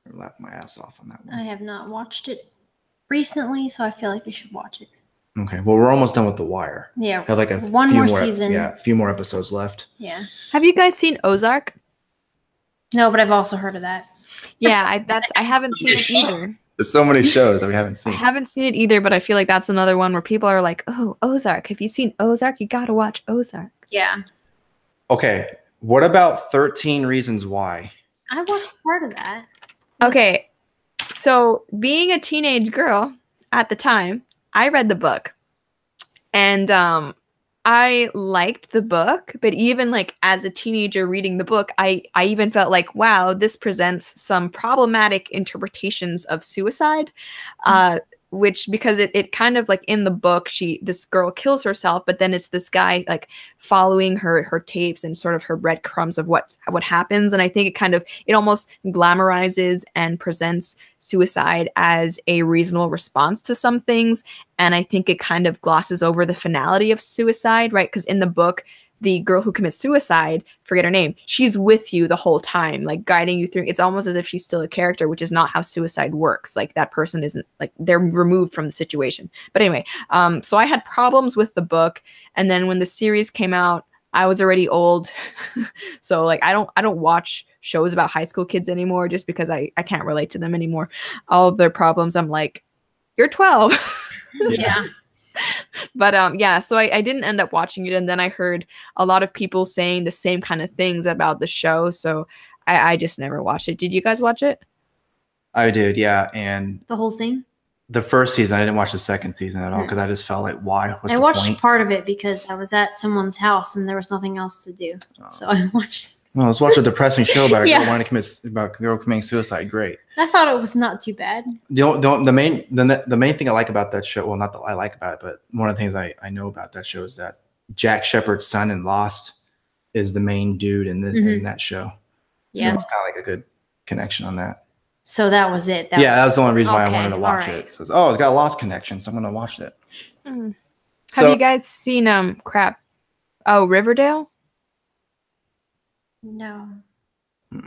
I laughed my ass off on that one. I have not watched it recently, so I feel like we should watch it. Okay. Well, we're almost done with The Wire. Yeah. Have like One more season. Yeah, a few more episodes left. Yeah. Have you guys seen Ozark? No, but I've also heard of that. Yeah, I haven't seen it either. There's so many shows that we haven't I seen. haven't seen it either, but I feel like that's another one where people are like, "Oh, Ozark! Have you seen Ozark? You gotta watch Ozark." Yeah. Okay. What about 13 Reasons Why? I watched part of that. Okay, so being a teenage girl at the time, I read the book, and I liked the book, but even like as a teenager reading the book, I even felt like, wow, this presents some problematic interpretations of suicide. Which, because it kind of like in the book, this girl kills herself, but then it's this guy like following her tapes and sort of her breadcrumbs of what happens. And I think it almost glamorizes and presents suicide as a reasonable response to some things. And I think it kind of glosses over the finality of suicide, right? Because in the book, the girl who commits suicide, forget her name, she's with you the whole time, like guiding you through. It's almost as if she's still a character, which is not how suicide works. Like that person isn't, like, they're removed from the situation. But anyway, so I had problems with the book. And then when the series came out, I was already old. So like I don't watch shows about high school kids anymore just because I can't relate to them anymore. All of their problems, I'm like, you're 12. Yeah. But yeah, so I didn't end up watching it, and then I heard a lot of people saying the same kind of things about the show, so I just never watched it. Did you guys watch it? I did, yeah. And The whole thing? the first season, I didn't watch the second season at all because I just felt like, why? What's I the watched point? part of it because I was at someone's house and there was nothing else to do. So I watched. Well, let's watch a depressing show about a Yeah. girl wanting to commit about a girl committing suicide. Great. I thought it was not too bad. The main thing I like about that show, well, not that I like about it, but one of the things I know about that show is that Jack Shepard's son in Lost is the main dude in that show. Yeah. So it's kind of like a good connection on that. So that was it. That was the only reason why I okay, wanted to watch all right. it. So it's got a Lost connection, so I'm going to watch it. Have So- you guys seen Riverdale? No.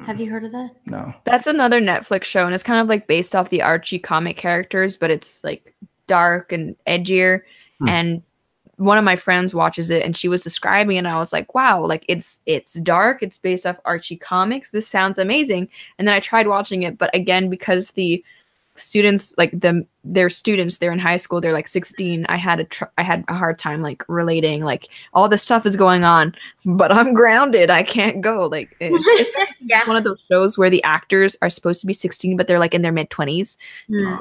Have you heard of that? No. That's another Netflix show, and it's kind of like based off the Archie comic characters, but it's like dark and edgier. And one of my friends watches it, and she was describing it, and I was like, wow, like it's dark, it's based off Archie comics, this sounds amazing. And then I tried watching it, but again, because the students, like they're students, they're in high school, they're like 16, I had a hard time like relating, like all this stuff is going on, but I'm grounded, I can't go. Like it's one of those shows where the actors are supposed to be 16, but they're like in their mid-20s. Mm.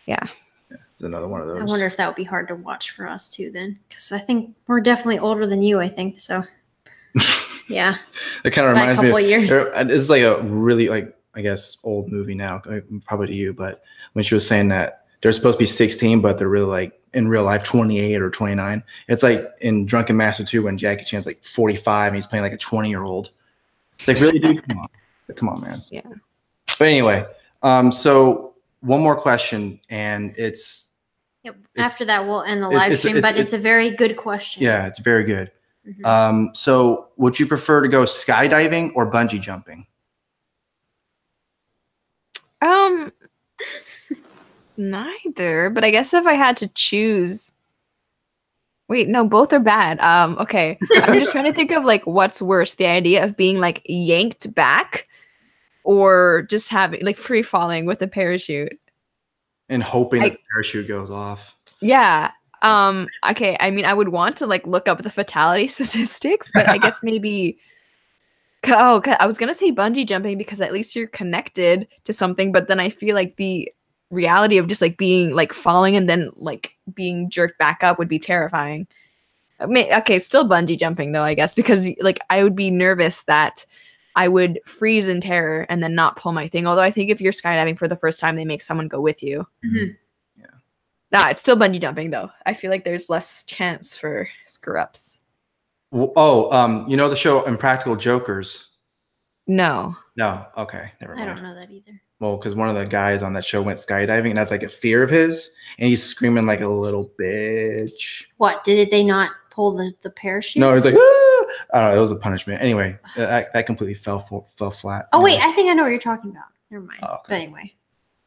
Yeah. It's another one of those. I wonder if that would be hard to watch for us too then. Because I think we're definitely older than you, I think. So yeah. It kind of By a reminds me couple of years. It's like a really, like, I guess, old movie now, probably to you, but when she was saying that they're supposed to be 16, but they're really like in real life 28 or 29. It's like in Drunken Master 2 when Jackie Chan's like 45 and he's playing like a 20-year-old. It's like, really, dude? Come on, man. Yeah. But anyway, so one more question, and it's Yep. After that, we'll end the live stream, but it's a very good question. yeah, it's very good. Mhm. So would you prefer to go skydiving or bungee jumping? Neither, but I guess if I had to choose, wait, no, both are bad. Okay, I'm just trying to think of like what's worse, the idea of being like yanked back or just having like free falling with a parachute. And hoping that the parachute goes off. Yeah. Okay, I mean, I would want to like look up the fatality statistics, but I guess maybe I was gonna say bungee jumping because at least you're connected to something, but then I feel like the reality of just like being like falling and then like being jerked back up would be terrifying. Okay, still bungee jumping though, I guess, because like I would be nervous that I would freeze in terror and then not pull my thing. Although I think if you're skydiving for the first time, they make someone go with you. Mhm. Yeah. Nah, it's still bungee jumping though. I feel like there's less chance for screw ups. You know the show Impractical Jokers? No. No. Okay. Never I mind. don't know that either. Well, because one of the guys on that show went skydiving, and that's like a fear of his, and he's screaming like a little bitch. What, did they not pull the parachute? No, he's like, ah! I don't know. It was a punishment. Anyway, that completely fell flat. Oh wait, I think I know what you're talking about. Never mind. Oh, okay. But anyway.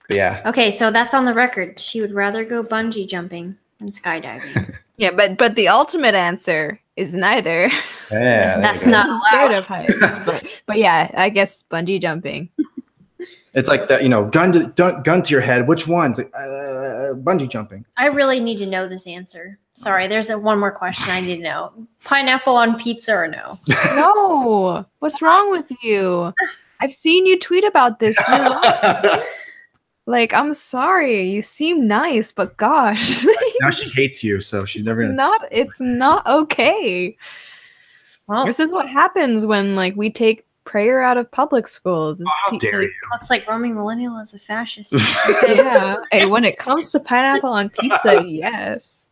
But yeah. Okay, so that's on the record. She would rather go bungee jumping than skydiving. Yeah, but the ultimate answer is neither. Yeah, That's there you go. not I'm scared of heights. But yeah, I guess bungee jumping. It's like that, gun to your head. Which one's bungee jumping? I really need to know this answer. Sorry, there's one more question I need to know. Pineapple on pizza or no? No, what's wrong with you? I've seen you tweet about this. You're like, I'm sorry. You seem nice, but gosh, Now she hates you, so she's never it's gonna. not. It's not okay. Well, This is what happens when we take prayer out of public schools. How dare you? looks like roaming millennial is a fascist. Yeah. Hey, when it comes to pineapple on pizza, yes.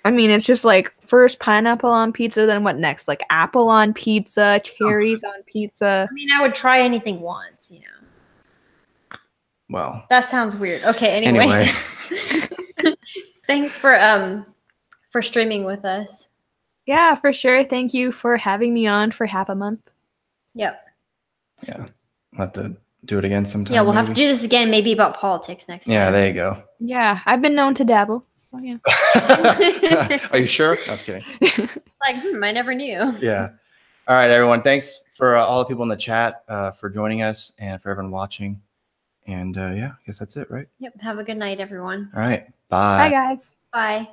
I mean, it's just like first pineapple on pizza, then what next? Like apple on pizza, cherries on pizza. I mean, I would try anything once, Well, That sounds weird. Okay, anyway. Thanks for streaming with us. Yeah, for sure. Thank you for having me on for half a month. Yep. yeah, we'll have to do it again sometime. Yeah, we'll have to maybe. do this again, maybe about politics next Yeah, time. there you go. Yeah, I've been known to dabble. Oh yeah. Are you sure? No, I was kidding. Like, I never knew. Yeah. All right, everyone. Thanks for all the people in the chat for joining us and for everyone watching. And yeah, I guess that's it, right? Yep. Have a good night, everyone. All right. Bye guys. Bye.